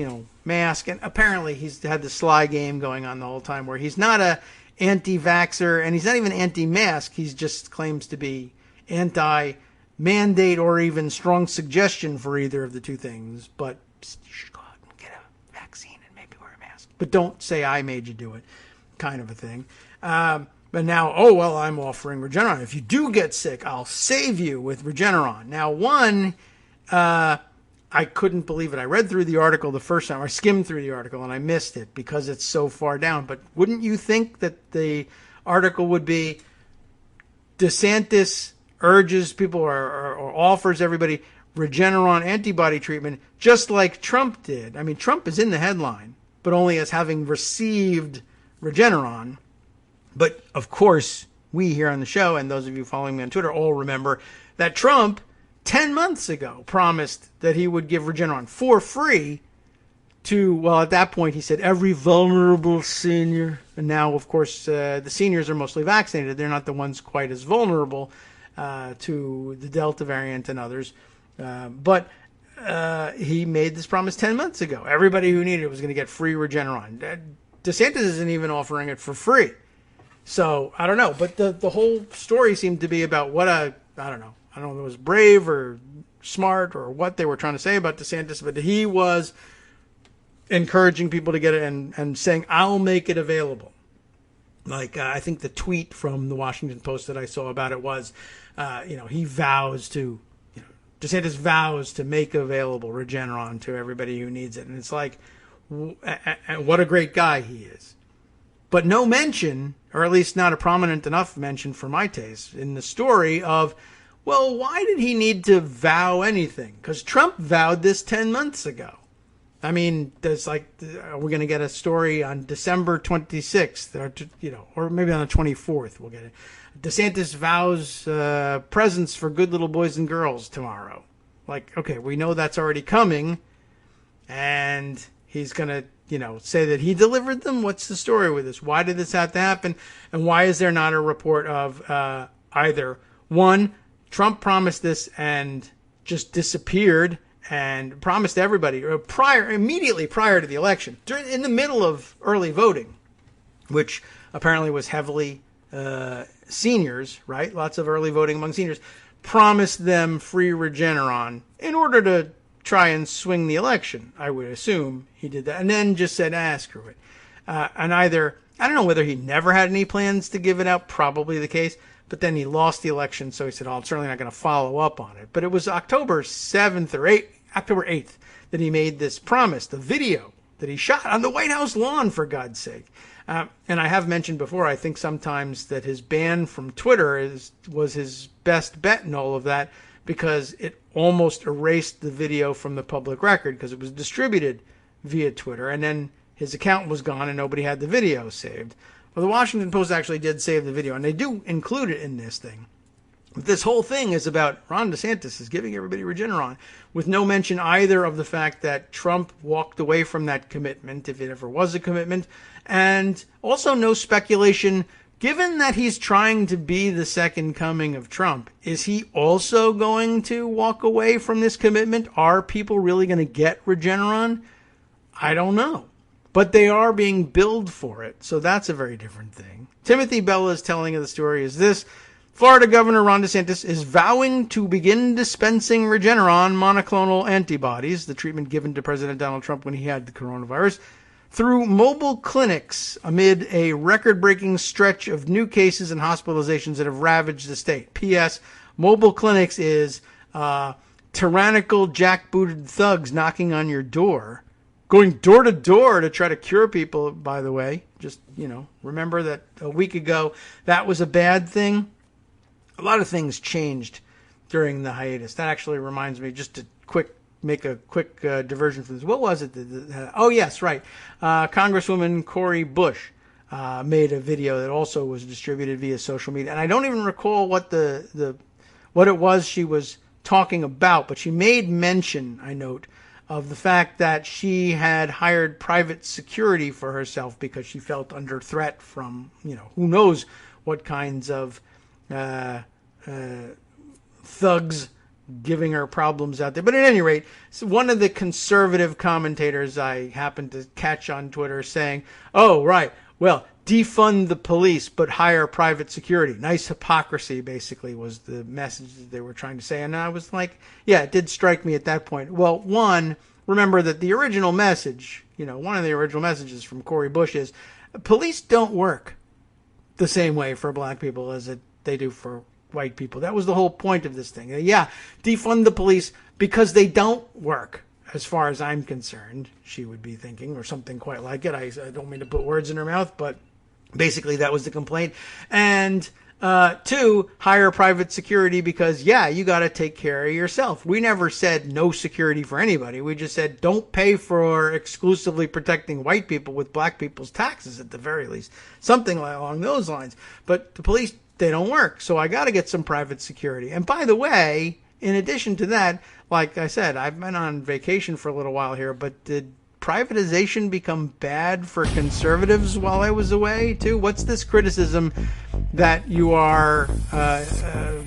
mask. And apparently he's had the sly game going on the whole time where he's not a anti-vaxxer and he's not even anti-mask. He just claims to be anti-mandate or even strong suggestion for either of the two things. But you should go out and get a vaccine and maybe wear a mask. But don't say I made you do it, kind of a thing. But now, I'm offering Regeneron. If you do get sick, I'll save you with Regeneron. Now, I couldn't believe it. I read through the article the first time. I skimmed through the article and I missed it because it's so far down. But wouldn't you think that the article would be DeSantis urges people or offers everybody Regeneron antibody treatment just like Trump did? I mean, Trump is in the headline, but only as having received Regeneron. But, of course, we here on the show, and those of you following me on Twitter, all remember that Trump 10 months ago promised that he would give Regeneron for free to, well, at that point he said every vulnerable senior. And now, of course, the seniors are mostly vaccinated. They're not the ones quite as vulnerable to the Delta variant and others. But he made this promise 10 months ago. Everybody who needed it was going to get free Regeneron. DeSantis isn't even offering it for free. So, I don't know. But the whole story seemed to be about I don't know if it was brave or smart or what they were trying to say about DeSantis, but he was encouraging people to get it and saying, I'll make it available. Like, I think the tweet from the Washington Post that I saw about it was, he vows to, DeSantis vows to make available Regeneron to everybody who needs it. And it's like, what a great guy he is. But no mention, or at least not a prominent enough mention for my taste, in the story of, well, why did he need to vow anything? Because Trump vowed this 10 months ago. I mean, there's we're going to get a story on December 26th, or maybe on the 24th we'll get it. DeSantis vows presents for good little boys and girls tomorrow. Like, okay, we know that's already coming, and he's going to, say that he delivered them? What's the story with this? Why did this have to happen? And why is there not a report of either, one, Trump promised this and just disappeared and promised everybody immediately prior to the election, in the middle of early voting, which apparently was heavily seniors, right? Lots of early voting among seniors, promised them free Regeneron in order to try and swing the election. I would assume he did that, and then just said, screw it. And either, I don't know whether he never had any plans to give it out, probably the case, but then he lost the election, so he said, I'm certainly not going to follow up on it. But it was October 8th that he made this promise, the video that he shot on the White House lawn, for God's sake. And I have mentioned before, I think sometimes that his ban from Twitter was his best bet in all of that, because it almost erased the video from the public record because it was distributed via Twitter, and then his account was gone and nobody had the video saved. Well, the Washington Post actually did save the video, and they do include it in this thing. But this whole thing is about Ron DeSantis is giving everybody Regeneron, with no mention either of the fact that Trump walked away from that commitment, if it ever was a commitment, and also no speculation. Given that he's trying to be the second coming of Trump, is he also going to walk away from this commitment? Are people really going to get Regeneron? I don't know. But they are being billed for it, so that's a very different thing. Timothy Bella's telling of the story is this. Florida Governor Ron DeSantis is vowing to begin dispensing Regeneron monoclonal antibodies, the treatment given to President Donald Trump when he had the coronavirus, through mobile clinics amid a record-breaking stretch of new cases and hospitalizations that have ravaged the state. P.S. Mobile clinics is tyrannical, jackbooted thugs knocking on your door, going door to door to try to cure people, by the way. Just, remember that a week ago that was a bad thing. A lot of things changed during the hiatus. That actually reminds me, just to make a quick diversion from this. What was it? Oh, yes, right. Congresswoman Cori Bush made a video that also was distributed via social media. And I don't even recall what what it was she was talking about, but she made mention, I note, of the fact that she had hired private security for herself because she felt under threat from, who knows what kinds of thugs giving her problems out there. But at any rate, one of the conservative commentators I happened to catch on Twitter saying, oh, right, well, defund the police but hire private security. Nice hypocrisy, basically, was the message that they were trying to say. And I was like, yeah, it did strike me at that point. Well, one, remember that the original message, one of the original messages from Cori Bush is, police don't work the same way for black people as they do for white people. That was the whole point of this thing. Yeah, defund the police because they don't work, as far as I'm concerned, she would be thinking, or something quite like it. I don't mean to put words in her mouth, but basically that was the complaint. And two, hire private security because, yeah, you got to take care of yourself. We never said no security for anybody. We just said don't pay for exclusively protecting white people with black people's taxes at the very least. Something along those lines. But the police, they don't work. So I got to get some private security. And by the way, in addition to that, like I said, I've been on vacation for a little while here, but did privatization become bad for conservatives while I was away, too? What's this criticism that you are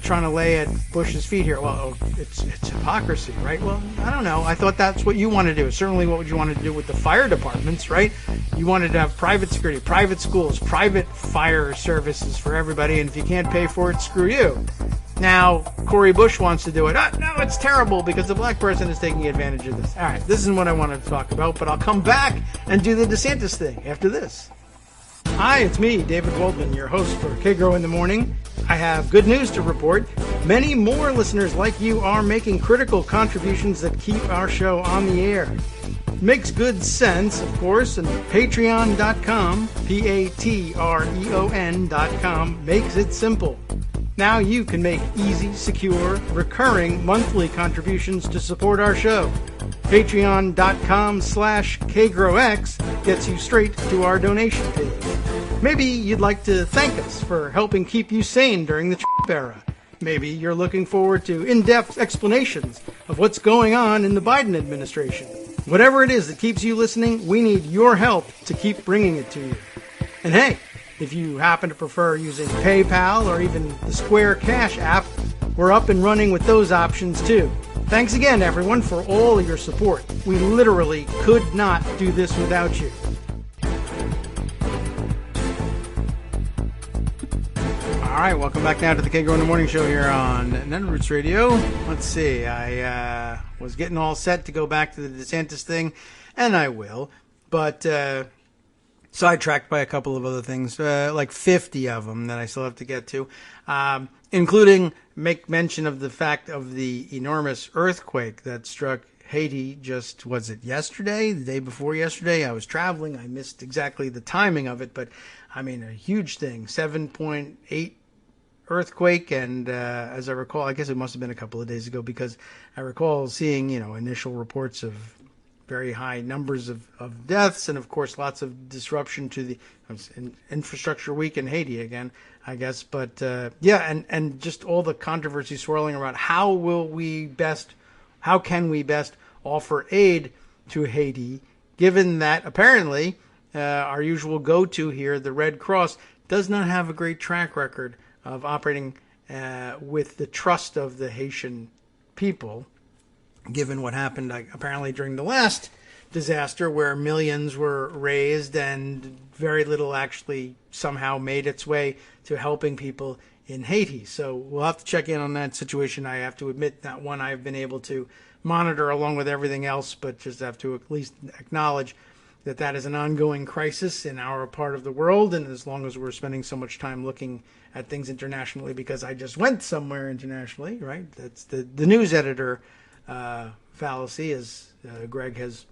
trying to lay at Bush's feet here? Well, it's hypocrisy, right? Well, I don't know. I thought that's what you want to do. Certainly what would you want to do with the fire departments, right? You wanted to have private security, private schools, private fire services for everybody, and if you can't pay for it, screw you. Now, Cori Bush wants to do it. No, it's terrible because the black person is taking advantage of this. All right, this isn't what I wanted to talk about, but I'll come back and do the DeSantis thing after this. Hi, it's me, David Waldman, your host for Kagro in the Morning. I have good news to report. Many more listeners like you are making critical contributions that keep our show on the air. Makes good sense, of course, and patreon.com, Patreon.com, makes it simple. Now you can make easy, secure, recurring monthly contributions to support our show. Patreon.com/KagroX gets you straight to our donation page. Maybe you'd like to thank us for helping keep you sane during the Trump era. Maybe you're looking forward to in-depth explanations of what's going on in the Biden administration. Whatever it is that keeps you listening, we need your help to keep bringing it to you. And hey, if you happen to prefer using PayPal or even the Square Cash app, we're up and running with those options too. Thanks again, everyone, for all your support. We literally could not do this without you. All right, welcome back now to the Kagro in the Morning Show here on Netroots Radio. Let's see, I was getting all set to go back to the DeSantis thing, and I will, but sidetracked by a couple of other things, like 50 of them that I still have to get to, including make mention of the fact of the enormous earthquake that struck Haiti just, was it yesterday, the day before yesterday? I was traveling. I missed exactly the timing of it, but I mean, a huge thing, 7.8 earthquake. And as I recall, I guess it must have been a couple of days ago because I recall seeing, initial reports of very high numbers of deaths and, of course, lots of disruption to the infrastructure week in Haiti again, I guess. But, and just all the controversy swirling around how can we best offer aid to Haiti, given that apparently our usual go-to here, the Red Cross, does not have a great track record of operating with the trust of the Haitian people, given what happened apparently during the last disaster where millions were raised and very little actually somehow made its way to helping people in Haiti. So we'll have to check in on that situation. I have to admit, not one I've been able to monitor along with everything else, but just have to at least acknowledge that that is an ongoing crisis in our part of the world. And as long as we're spending so much time looking at things internationally, because I just went somewhere internationally, right? That's the news editor fallacy, as Greg has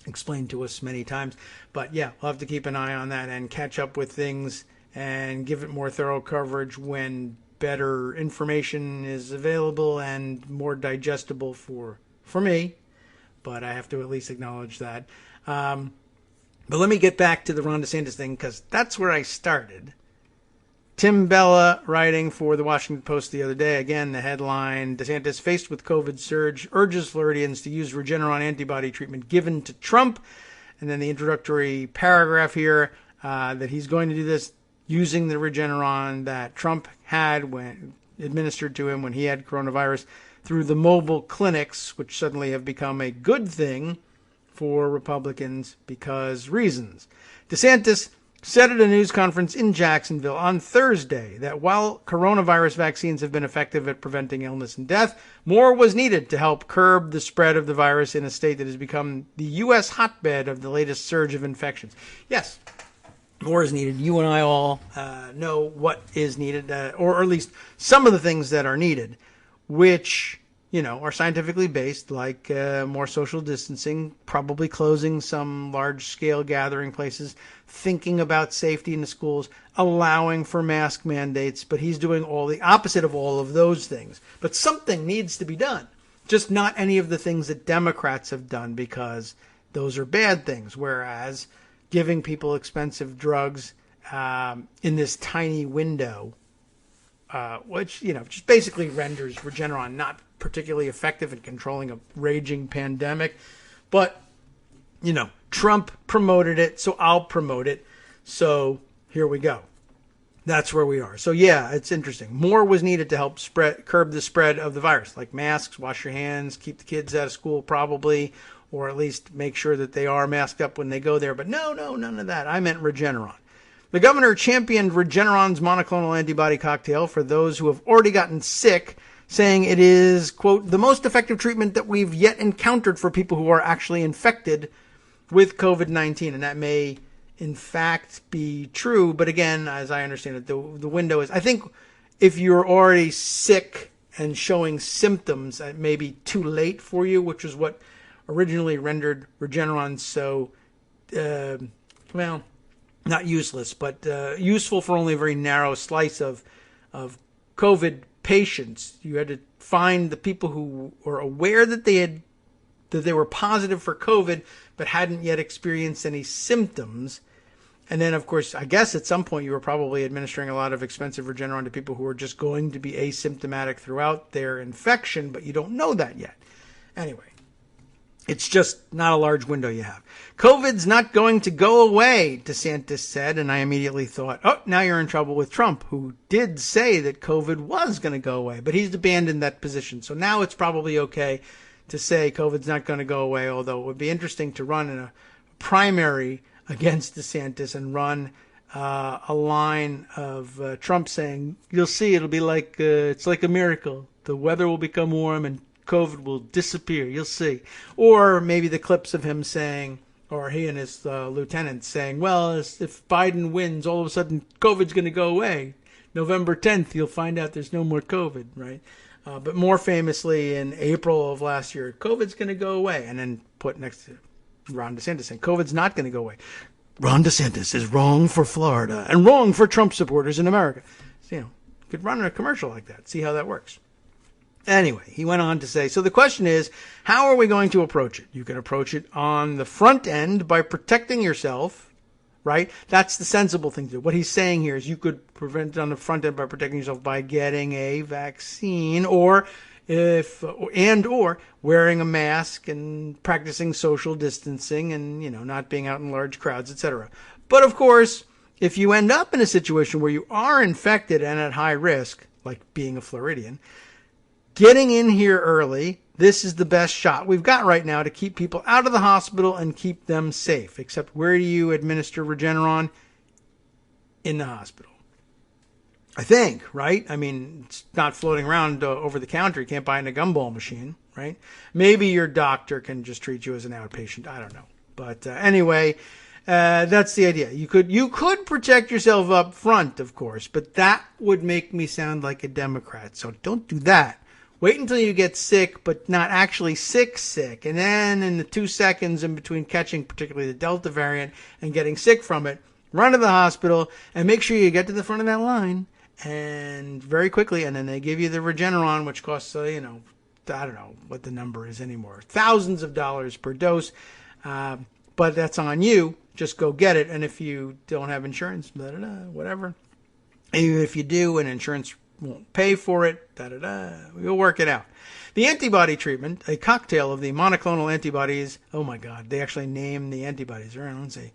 explained to us many times. But yeah, we'll have to keep an eye on that and catch up with things and give it more thorough coverage when better information is available and more digestible for me. But I have to at least acknowledge that. But let me get back to the Ron DeSantis thing, because that's where I started. Tim Bella writing for the Washington Post the other day. Again, the headline, DeSantis faced with COVID surge, urges Floridians to use Regeneron antibody treatment given to Trump. And then the introductory paragraph here, that he's going to do this using the Regeneron that Trump had when administered to him when he had coronavirus through the mobile clinics, which suddenly have become a good thing for Republicans because reasons. DeSantis said at a news conference in Jacksonville on Thursday that while coronavirus vaccines have been effective at preventing illness and death, more was needed to help curb the spread of the virus in a state that has become the U.S. hotbed of the latest surge of infections. Yes, more is needed. You and I all know what is needed, or at least some of the things that are needed, which, are scientifically based, like more social distancing, probably closing some large-scale gathering places, thinking about safety in the schools, allowing for mask mandates. But he's doing all the opposite of all of those things. But something needs to be done. Just not any of the things that Democrats have done, because those are bad things. Whereas giving people expensive drugs in this tiny window, which, just basically renders Regeneron not particularly effective in controlling a raging pandemic. But, Trump promoted it, so I'll promote it. So here we go. That's where we are. So yeah, it's interesting. More was needed to help curb the spread of the virus, like masks, wash your hands, keep the kids out of school probably, or at least make sure that they are masked up when they go there. But no, none of that. I meant Regeneron. The governor championed Regeneron's monoclonal antibody cocktail for those who have already gotten sick, saying it is, quote, the most effective treatment that we've yet encountered for people who are actually infected with COVID-19. And that may, in fact, be true. But again, as I understand it, the window is, I think if you're already sick and showing symptoms, it may be too late for you, which is what originally rendered Regeneron so, not useless, but useful for only a very narrow slice of COVID patients. You had to find the people who were aware that they were positive for COVID, but hadn't yet experienced any symptoms. And then, of course, I guess at some point you were probably administering a lot of expensive Regeneron to people who were just going to be asymptomatic throughout their infection, but you don't know that yet. Anyway, it's just not a large window you have. COVID's not going to go away, DeSantis said, and I immediately thought, oh, now you're in trouble with Trump, who did say that COVID was going to go away, but he's abandoned that position. So now it's probably okay to say COVID's not going to go away, although it would be interesting to run in a primary against DeSantis and run a line of Trump saying, you'll see, it'll be like, it's like a miracle. The weather will become warm and COVID will disappear. You'll see. Or maybe the clips of him saying, or he and his lieutenants saying, well, if Biden wins, all of a sudden COVID's going to go away. November 10th, you'll find out there's no more COVID, right? But more famously, in April of last year, COVID's going to go away. And then put next to Ron DeSantis saying, COVID's not going to go away. Ron DeSantis is wrong for Florida and wrong for Trump supporters in America. So, you could run a commercial like that. See how that works. Anyway, he went on to say, so the question is, how are we going to approach it? You can approach it on the front end by protecting yourself, right? That's the sensible thing to do. What he's saying here is you could prevent it on the front end by protecting yourself by getting a vaccine or wearing a mask and practicing social distancing and, not being out in large crowds, etc. But of course, if you end up in a situation where you are infected and at high risk, like being a Floridian, getting in here early this is the best shot we've got right now to keep people out of the hospital and keep them safe. Except where do you administer Regeneron? In the hospital. I think, right? I mean, it's not floating around over the counter. You can't buy it in a gumball machine, right? Maybe your doctor can just treat you as an outpatient. I don't know. But anyway, that's the idea. You could protect yourself up front, of course, but that would make me sound like a Democrat. So don't do that. Wait until you get sick, but not actually sick. And then in the 2 seconds in between catching particularly the Delta variant and getting sick from it, run to the hospital and make sure you get to the front of that line and very quickly. And then they give you the Regeneron, which costs, I don't know what the number is anymore. Thousands of dollars per dose. But that's on you. Just go get it. And if you don't have insurance, whatever. Even if you do and insurance won't pay for it, we'll work it out. The antibody treatment, a cocktail of the monoclonal antibodies. Oh my God, they actually name the antibodies. All right, let's see.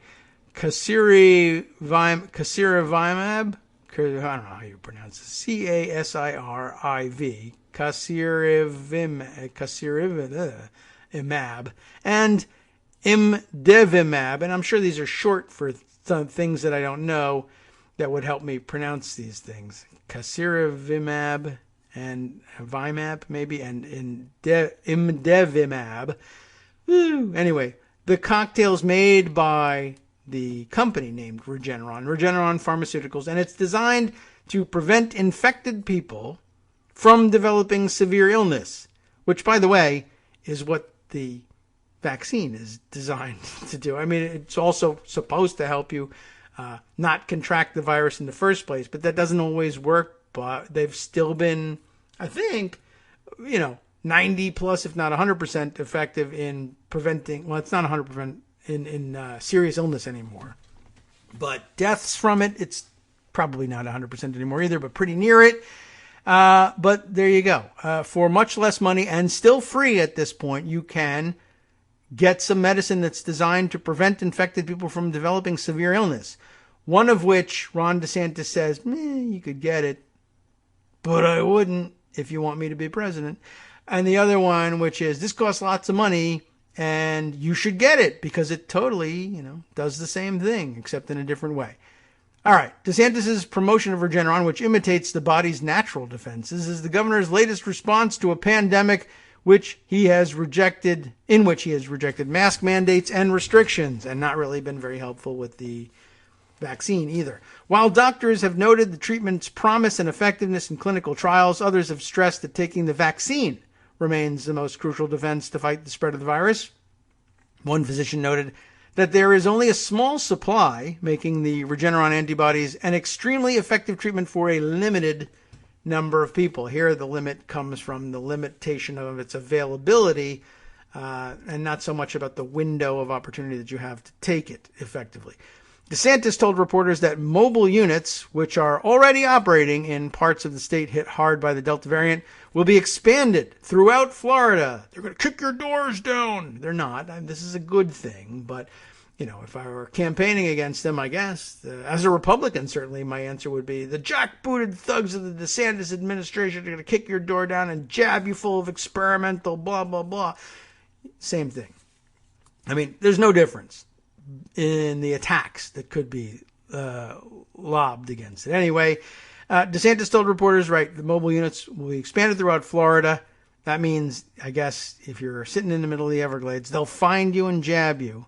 Casirivimab. I don't know how you pronounce it. Casiriv. Casirivimab. And imdevimab. And I'm sure these are short for some things that I don't know that would help me pronounce these things. Casirivimab and Vimab, maybe, and imdevimab. Anyway, the cocktail's made by the company named Regeneron Pharmaceuticals, and it's designed to prevent infected people from developing severe illness, which, by the way, is what the vaccine is designed to do. I mean, it's also supposed to help you not contract the virus in the first place, but that doesn't always work. But they've still been, I think, 90 plus, if not 100% effective in preventing, well, it's not 100% in serious illness anymore. But deaths from it, it's probably not 100% anymore either, but pretty near it. But there you go. For much less money and still free at this point, you can get some medicine that's designed to prevent infected people from developing severe illness. One of which Ron DeSantis says, you could get it, but I wouldn't if you want me to be president. And the other one, which is, this costs lots of money and you should get it because it totally, does the same thing, except in a different way. All right. DeSantis' promotion of Regeneron, which imitates the body's natural defenses, is the governor's latest response to a pandemic in which he has rejected mask mandates and restrictions, and not really been very helpful with the vaccine either. While doctors have noted the treatment's promise and effectiveness in clinical trials, others have stressed that taking the vaccine remains the most crucial defense to fight the spread of the virus. One physician noted that there is only a small supply, making the Regeneron antibodies an extremely effective treatment for a limited number of people. Here, the limit comes from the limitation of its availability, and not so much about the window of opportunity that you have to take it effectively. DeSantis told reporters that mobile units, which are already operating in parts of the state hit hard by the Delta variant, will be expanded throughout Florida. They're going to kick your doors down. They're not. This is a good thing, but if I were campaigning against them, I guess, as a Republican, certainly my answer would be the jackbooted thugs of the DeSantis administration are going to kick your door down and jab you full of experimental blah, blah, blah. Same thing. I mean, there's no difference in the attacks that could be lobbed against it. Anyway, DeSantis told reporters, the mobile units will be expanded throughout Florida. That means, I guess, if you're sitting in the middle of the Everglades, they'll find you and jab you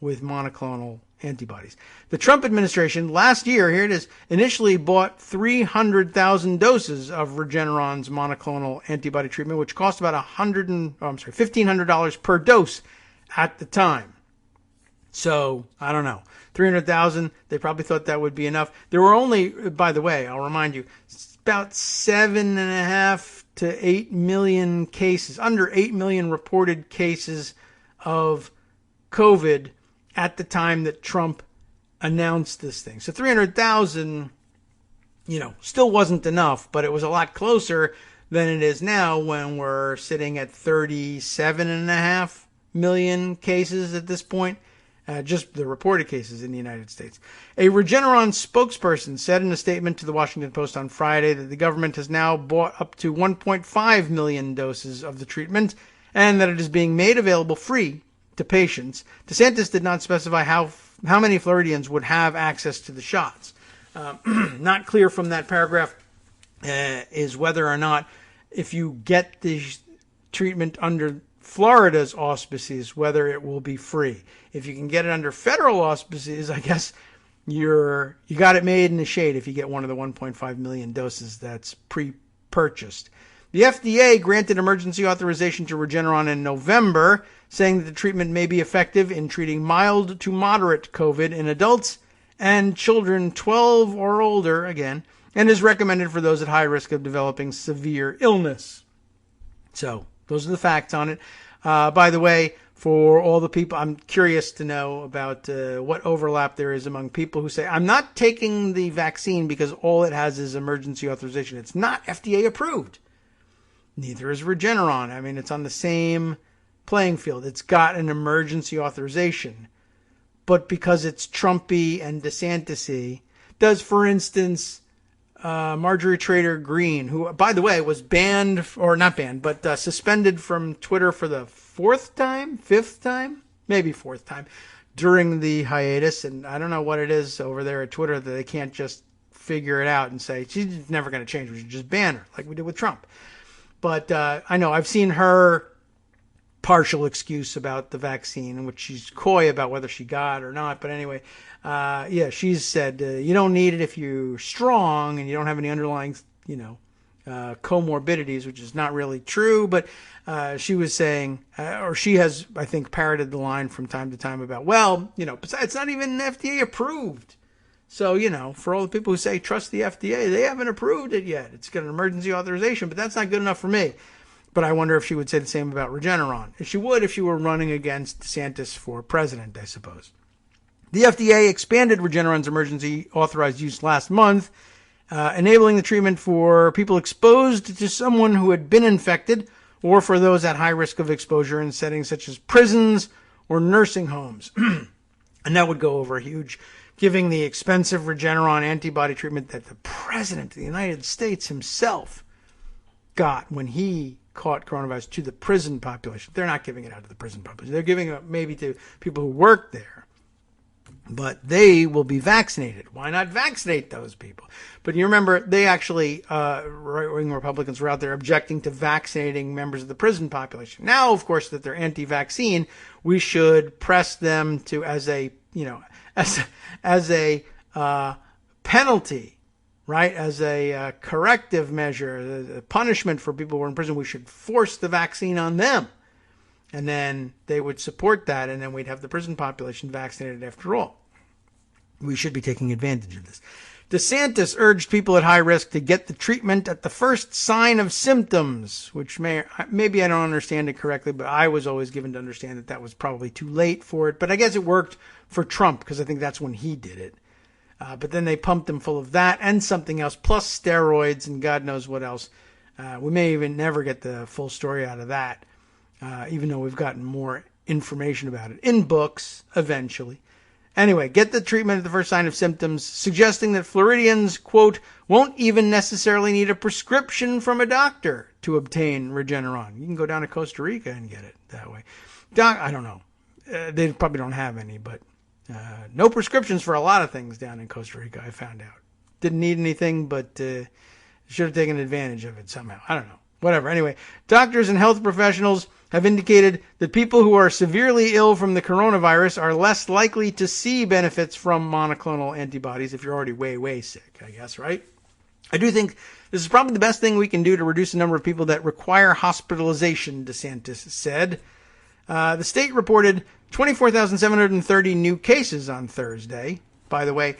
with monoclonal antibodies. The Trump administration last year, here it is, initially bought 300,000 doses of Regeneron's monoclonal antibody treatment, which cost about $1,500 per dose at the time. So, I don't know, 300,000, they probably thought that would be enough. There were only, by the way, I'll remind you, about 7.5 to 8 million cases, under 8 million reported cases of COVID at the time that Trump announced this thing. So 300,000, still wasn't enough, but it was a lot closer than it is now when we're sitting at 37.5 million cases at this point. Just the reported cases in the United States. A Regeneron spokesperson said in a statement to the Washington Post on Friday that the government has now bought up to 1.5 million doses of the treatment and that it is being made available free to patients. DeSantis did not specify how many Floridians would have access to the shots. Not clear from that paragraph is whether or not, if you get the treatment under Florida's auspices, whether it will be free. If you can get it under federal auspices, I guess you got it made in the shade if you get one of the 1.5 million doses that's pre-purchased. The FDA granted emergency authorization to Regeneron in November, saying that the treatment may be effective in treating mild to moderate COVID in adults and children 12 or older, again, and is recommended for those at high risk of developing severe illness. So, those are the facts on it. By the way, for all the people, I'm curious to know about what overlap there is among people who say, I'm not taking the vaccine because all it has is emergency authorization. It's not FDA approved. Neither is Regeneron. I mean, it's on the same playing field. It's got an emergency authorization. But because it's Trumpy and DeSantis-y, does, for instance, Marjorie Taylor Greene, who, by the way, was banned, or not banned, but suspended from Twitter for the fifth time, during the hiatus. And I don't know what it is over there at Twitter that they can't just figure it out and say, she's never going to change. We should just ban her, like we did with Trump. But I know I've seen her partial excuse about the vaccine, in which she's coy about whether she got or not. But anyway, she's said you don't need it if you're strong and you don't have any underlying, comorbidities, which is not really true. But she was saying, or she has, I think, parroted the line from time to time about, besides, it's not even FDA approved. So, for all the people who say trust the FDA, they haven't approved it yet. It's got an emergency authorization, but that's not good enough for me. But I wonder if she would say the same about Regeneron. If she would, if she were running against DeSantis for president, I suppose. The FDA expanded Regeneron's emergency authorized use last month, enabling the treatment for people exposed to someone who had been infected, or for those at high risk of exposure in settings such as prisons or nursing homes. And that would go over huge, giving the expensive Regeneron antibody treatment that the President of the United States himself got when he caught coronavirus to the prison population. They're not giving it out to the prison population. They're giving it maybe to people who work there. But they will be vaccinated. Why not vaccinate those people? But you remember, they actually, right-wing Republicans were out there objecting to vaccinating members of the prison population. Now, of course, that they're anti-vaccine, we should press them to, as a penalty, right? As a corrective measure, a punishment for people who are in prison, we should force the vaccine on them. And then they would support that, and then we'd have the prison population vaccinated after all. We should be taking advantage of this. DeSantis urged people at high risk to get the treatment at the first sign of symptoms, which maybe I don't understand it correctly, but I was always given to understand that was probably too late for it. But I guess it worked for Trump, because I think that's when he did it. But then they pumped him full of that and something else, plus steroids and God knows what else. We may even never get the full story out of that, even though we've gotten more information about it in books eventually. Anyway, get the treatment at the first sign of symptoms, suggesting that Floridians, quote, won't even necessarily need a prescription from a doctor to obtain Regeneron. You can go down to Costa Rica and get it that way. I don't know. They probably don't have any, but no prescriptions for a lot of things down in Costa Rica, I found out. Didn't need anything, but should have taken advantage of it somehow. I don't know. Whatever. Anyway, doctors and health professionals have indicated that people who are severely ill from the coronavirus are less likely to see benefits from monoclonal antibodies if you're already way, way sick, I guess, right? I do think this is probably the best thing we can do to reduce the number of people that require hospitalization, DeSantis said. The state reported 24,730 new cases on Thursday. By the way,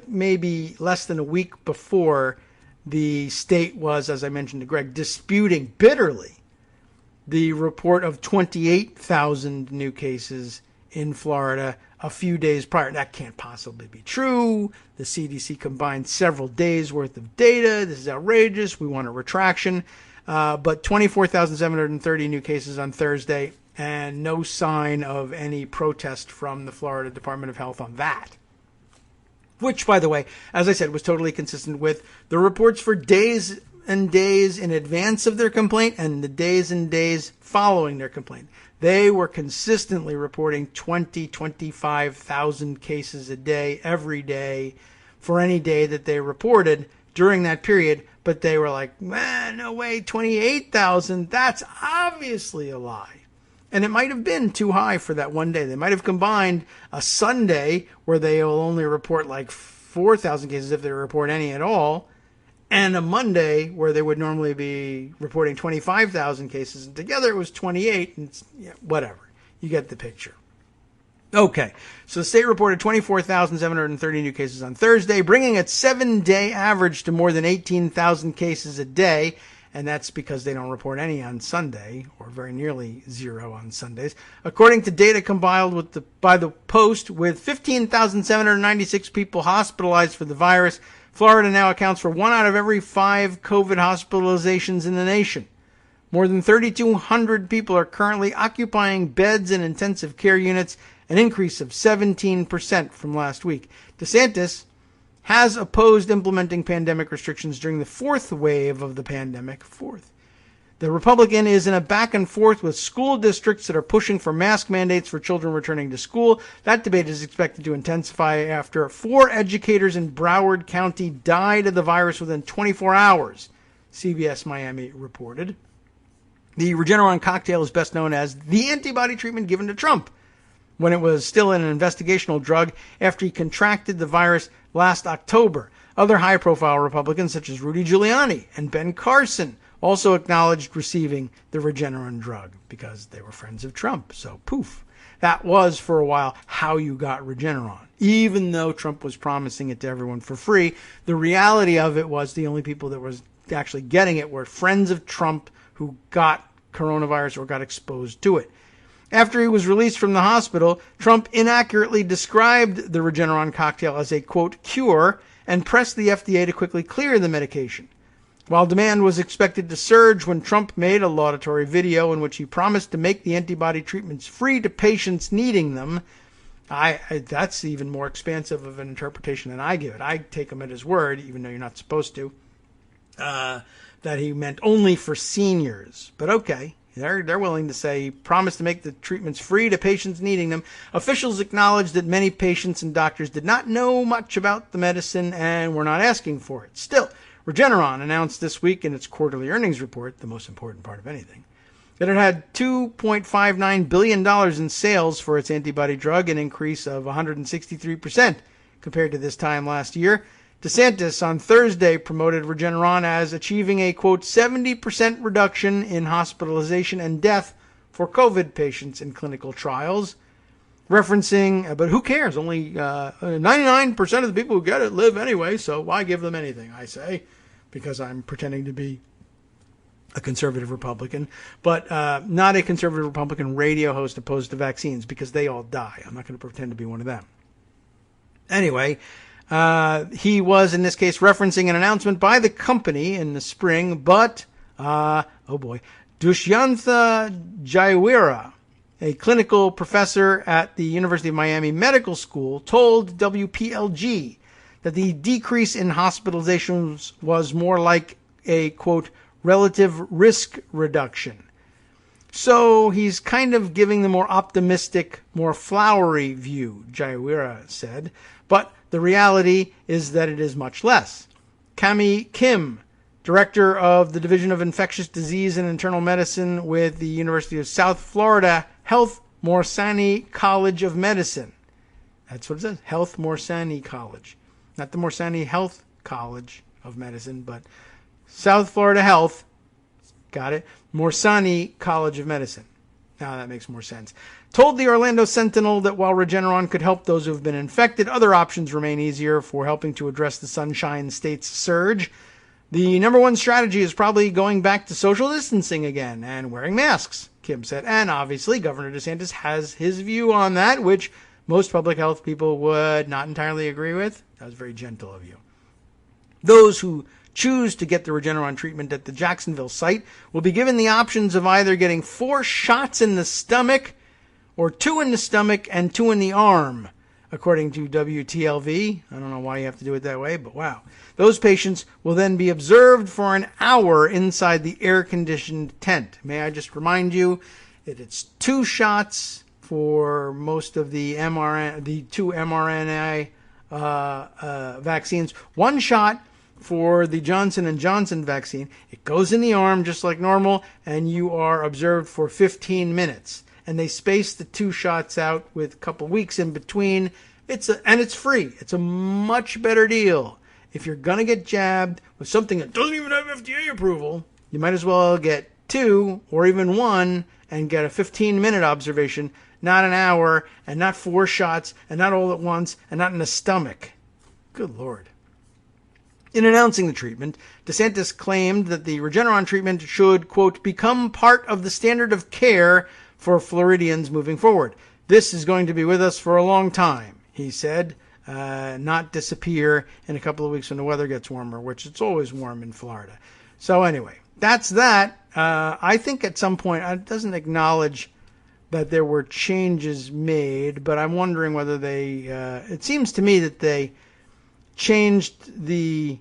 maybe less than a week before, the state was, as I mentioned to Greg, disputing bitterly the report of 28,000 new cases in Florida a few days prior. That can't possibly be true. The CDC combined several days worth of data. This is outrageous. We want a retraction. But 24,730 new cases on Thursday, and no sign of any protest from the Florida Department of Health on that. Which, by the way, as I said, was totally consistent with the reports for days and days in advance of their complaint and the days and days following their complaint. They were consistently reporting 25,000 cases a day, every day, for any day that they reported during that period. But they were like, man, no way, 28,000. That's obviously a lie. And it might have been too high for that one day. They might have combined a Sunday where they will only report like 4,000 cases if they report any at all, and a Monday where they would normally be reporting 25,000 cases. And together it was 28, and whatever. You get the picture. Okay, so the state reported 24,730 new cases on Thursday, bringing its 7-day average to more than 18,000 cases a day. And that's because they don't report any on Sunday, or very nearly zero on Sundays. According to data compiled by the Post, with 15,796 people hospitalized for the virus, Florida now accounts for 1 out of every 5 COVID hospitalizations in the nation. More than 3,200 people are currently occupying beds in intensive care units, an increase of 17% from last week. DeSantis has opposed implementing pandemic restrictions during the 4th wave of the pandemic. The Republican is in a back and forth with school districts that are pushing for mask mandates for children returning to school. That debate is expected to intensify after 4 educators in Broward County died of the virus within 24 hours, CBS Miami reported. The Regeneron cocktail is best known as the antibody treatment given to Trump when it was still an investigational drug after he contracted the virus last October. Other high-profile Republicans, such as Rudy Giuliani and Ben Carson, also acknowledged receiving the Regeneron drug because they were friends of Trump. So, poof. That was, for a while, how you got Regeneron. Even though Trump was promising it to everyone for free, the reality of it was the only people that was actually getting it were friends of Trump who got coronavirus or got exposed to it. After he was released from the hospital, Trump inaccurately described the Regeneron cocktail as a, quote, cure, and pressed the FDA to quickly clear the medication. While demand was expected to surge when Trump made a laudatory video in which he promised to make the antibody treatments free to patients needing them, that's even more expansive of an interpretation than I give it. I take him at his word, even though you're not supposed to, that he meant only for seniors. But okay. They're willing to say, promise to make the treatments free to patients needing them. Officials acknowledged that many patients and doctors did not know much about the medicine and were not asking for it. Still, Regeneron announced this week in its quarterly earnings report, the most important part of anything, that it had $2.59 billion in sales for its antibody drug, an increase of 163% compared to this time last year. DeSantis on Thursday promoted Regeneron as achieving a, quote, 70% reduction in hospitalization and death for COVID patients in clinical trials, referencing, but who cares? Only 99% of the people who get it live anyway, so why give them anything, I say, because I'm pretending to be a conservative Republican, but not a conservative Republican radio host opposed to vaccines, because they all die. I'm not going to pretend to be one of them. Anyway, he was, in this case, referencing an announcement by the company in the spring, but, Dushyantha Jaiwira, a clinical professor at the University of Miami Medical School, told WPLG that the decrease in hospitalizations was more like a, quote, relative risk reduction. So he's kind of giving the more optimistic, more flowery view, Jaiwira said, but the reality is that it is much less. Kami Kim, director of the Division of Infectious Disease and Internal Medicine with the University of South Florida Health Morsani College of Medicine. That's what it says, Health Morsani College. Not the Morsani Health College of Medicine, but South Florida Health, got it, Morsani College of Medicine. Now that makes more sense. Told the Orlando Sentinel that while Regeneron could help those who have been infected, other options remain easier for helping to address the Sunshine State's surge. The number one strategy is probably going back to social distancing again and wearing masks, Kim said. And obviously, Governor DeSantis has his view on that, which most public health people would not entirely agree with. That was very gentle of you. Those who choose to get the Regeneron treatment at the Jacksonville site will be given the options of either getting 4 shots in the stomach or 2 in the stomach and 2 in the arm. according to WTLV. I don't know why you have to do it that way, but wow. Those patients will then be observed for an hour inside the air-conditioned tent. May I just remind you that it's 2 shots for most of the the 2 mRNA vaccines, 1 shot for the Johnson & Johnson vaccine. It goes in the arm just like normal, and you are observed for 15 minutes. And they space the 2 shots out with a couple weeks in between. And it's free. It's a much better deal. If you're going to get jabbed with something that doesn't even have FDA approval, you might as well get 2 or even 1 and get a 15-minute observation, not an hour, and not 4 shots, and not all at once, and not in the stomach. Good Lord. In announcing the treatment, DeSantis claimed that the Regeneron treatment should, quote, become part of the standard of care for Floridians moving forward. This is going to be with us for a long time, he said, not disappear in a couple of weeks when the weather gets warmer, which it's always warm in Florida. So anyway, that's that. I think at some point, it doesn't acknowledge that there were changes made, but I'm wondering whether it seems to me that they changed the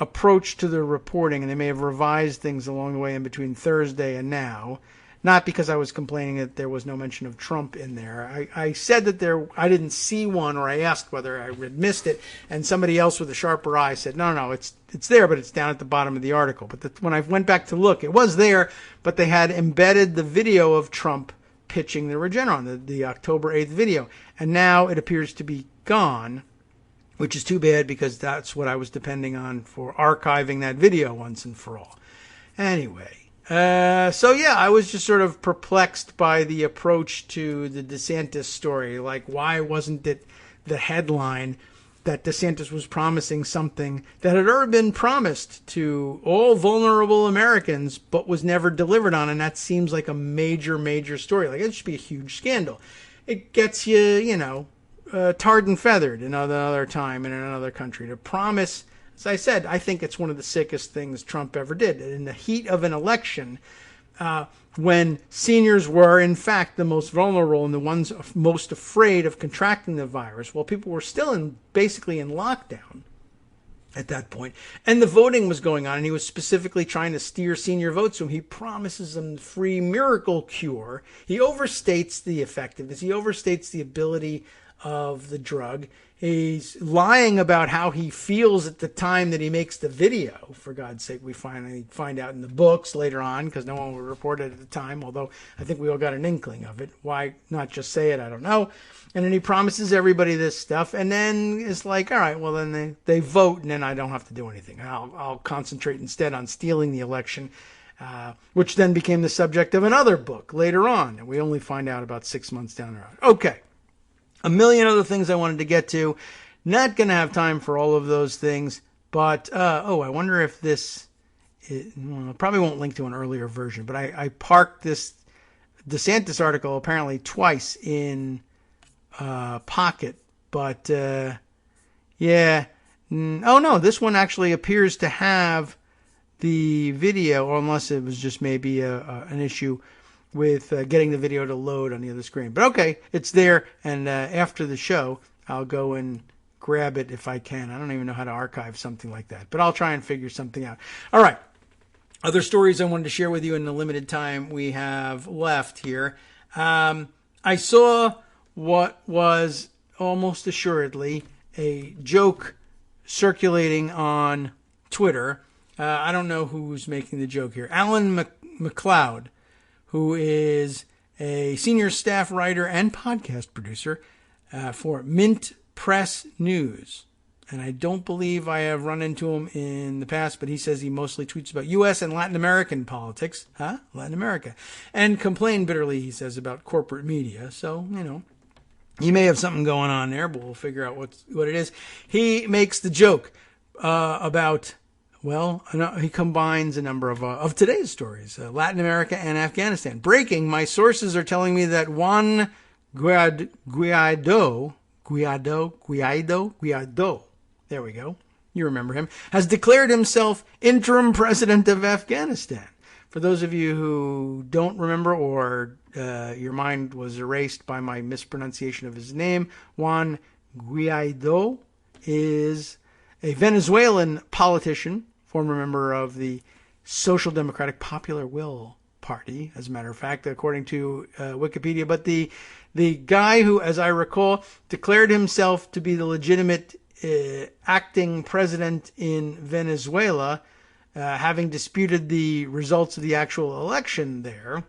approach to the reporting, and they may have revised things along the way in between Thursday and now. Not because I was complaining that there was no mention of Trump in there. I said that I didn't see one, or I asked whether I had missed it, and somebody else with a sharper eye said, no, it's there, but it's down at the bottom of the article. But when I went back to look, it was there, but they had embedded the video of Trump pitching the Regeneron, the October 8th video. And now it appears to be gone, which is too bad because that's what I was depending on for archiving that video once and for all. Anyway. I was just sort of perplexed by the approach to the DeSantis story. Like, why wasn't it the headline that DeSantis was promising something that had already been promised to all vulnerable Americans, but was never delivered on? And that seems like a major, major story. Like, it should be a huge scandal. It gets you, tarred and feathered another time in another country. To promise, as I said, I think it's one of the sickest things Trump ever did. In the heat of an election, when seniors were, in fact, the most vulnerable and the ones most afraid of contracting the virus, while people were still basically in lockdown at that point, and the voting was going on, and he was specifically trying to steer senior votes, so he promises them the free miracle cure. He overstates the effectiveness. He overstates the ability of the drug. He's lying about how he feels at the time that he makes the video. For God's sake, we finally find out in the books later on, because no one would report it at the time, although I think we all got an inkling of it. Why not just say it? I don't know. And then he promises everybody this stuff, and then it's like, all right, well, then they vote, and then I don't have to do anything. I'll concentrate instead on stealing the election, which then became the subject of another book later on, and we only find out about 6 months down the road. Okay. A million other things I wanted to get to. Not going to have time for all of those things. But, I wonder if this... probably won't link to an earlier version. But I parked this DeSantis article apparently twice in Pocket. But, yeah. Oh, no. This one actually appears to have the video. Or unless it was just maybe an issue with getting the video to load on the other screen. But okay, it's there, and after the show, I'll go and grab it if I can. I don't even know how to archive something like that, but I'll try and figure something out. All right, other stories I wanted to share with you in the limited time we have left here. I saw what was almost assuredly a joke circulating on Twitter. I don't know who's making the joke here. Alan McLeod, who is a senior staff writer and podcast producer for Mint Press News. And I don't believe I have run into him in the past, but he says he mostly tweets about U.S. and Latin American politics. Latin America. And complain bitterly, he says, about corporate media. So, he may have something going on there, but we'll figure out what it is. He makes the joke about... Well, he combines a number of today's stories, Latin America and Afghanistan. Breaking, my sources are telling me that Juan Guaido, there we go, you remember him, has declared himself interim president of Afghanistan. For those of you who don't remember or your mind was erased by my mispronunciation of his name, Juan Guaido is a Venezuelan politician, former member of the Social Democratic Popular Will Party, as a matter of fact, according to Wikipedia. But the guy who, as I recall, declared himself to be the legitimate acting president in Venezuela, having disputed the results of the actual election there,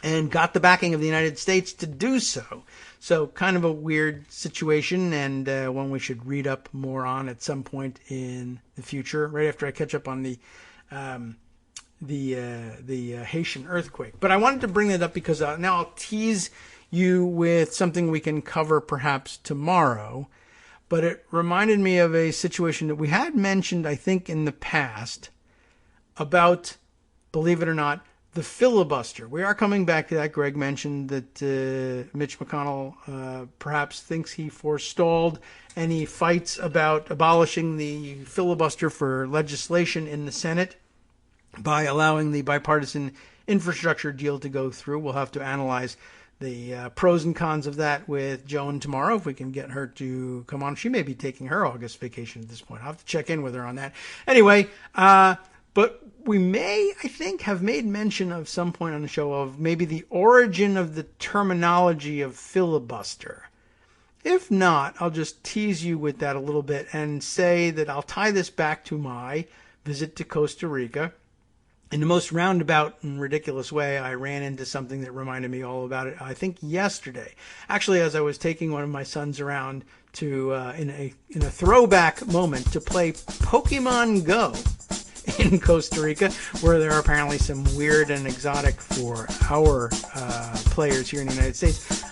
and got the backing of the United States to do so. So kind of a weird situation, and one we should read up more on at some point in the future, right after I catch up on the Haitian earthquake. But I wanted to bring that up because now I'll tease you with something we can cover perhaps tomorrow. But it reminded me of a situation that we had mentioned, I think, in the past about, believe it or not, the filibuster. We are coming back to that. Greg mentioned that Mitch McConnell perhaps thinks he forestalled any fights about abolishing the filibuster for legislation in the Senate by allowing the bipartisan infrastructure deal to go through. We'll have to analyze the pros and cons of that with Joan tomorrow, if we can get her to come on. She may be taking her August vacation at this point. I'll have to check in with her on that. Anyway, but we may, I think, have made mention of some point on the show of maybe the origin of the terminology of filibuster. If not, I'll just tease you with that a little bit and say that I'll tie this back to my visit to Costa Rica. In the most roundabout and ridiculous way, I ran into something that reminded me all about it, I think yesterday. Actually, as I was taking one of my sons around to in a throwback moment to play Pokemon Go in Costa Rica, where there are apparently some weird and exotic, for our players here in the United States,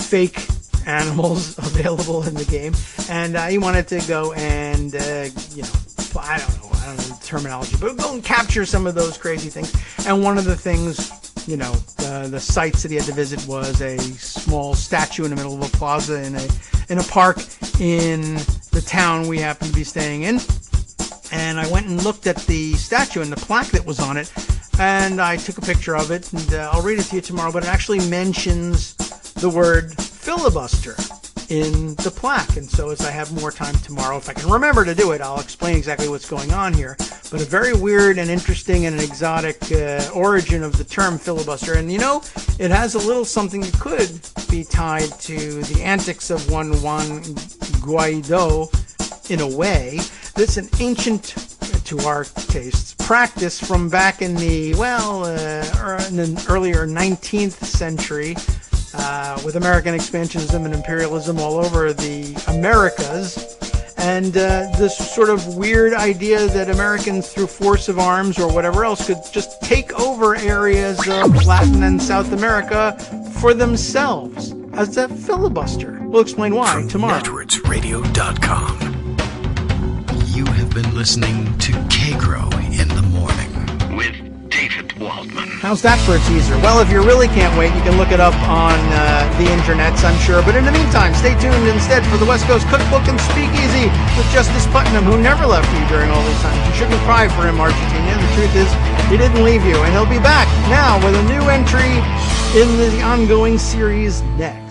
fake animals available in the game. And he wanted to go and, I don't know the terminology, but go and capture some of those crazy things. And one of the things, the sites that he had to visit was a small statue in the middle of a plaza in a park in the town we happened to be staying in. And I went and looked at the statue and the plaque that was on it, and I took a picture of it, and I'll read it to you tomorrow, but it actually mentions the word filibuster in the plaque. And so as I have more time tomorrow, if I can remember to do it, I'll explain exactly what's going on here. But a very weird and interesting and an exotic origin of the term filibuster. And it has a little something that could be tied to the antics of one Juan Guaido in a way. That's an ancient, to our tastes, practice from back in the earlier 19th century, with American expansionism and imperialism all over the Americas. And this sort of weird idea that Americans, through force of arms or whatever else, could just take over areas of Latin and South America for themselves as a filibuster. We'll explain why tomorrow. NetworksRadio.com. You have been listening to Kagro in the Morning with David Waldman. How's that for a teaser? Well, if you really can't wait, you can look it up on the internets, I'm sure. But in the meantime, stay tuned instead for the West Coast Cookbook and Speakeasy with Justice Putnam, who never left you during all these times. You shouldn't cry for him, Argentina. The truth is, he didn't leave you. And he'll be back now with a new entry in the ongoing series next.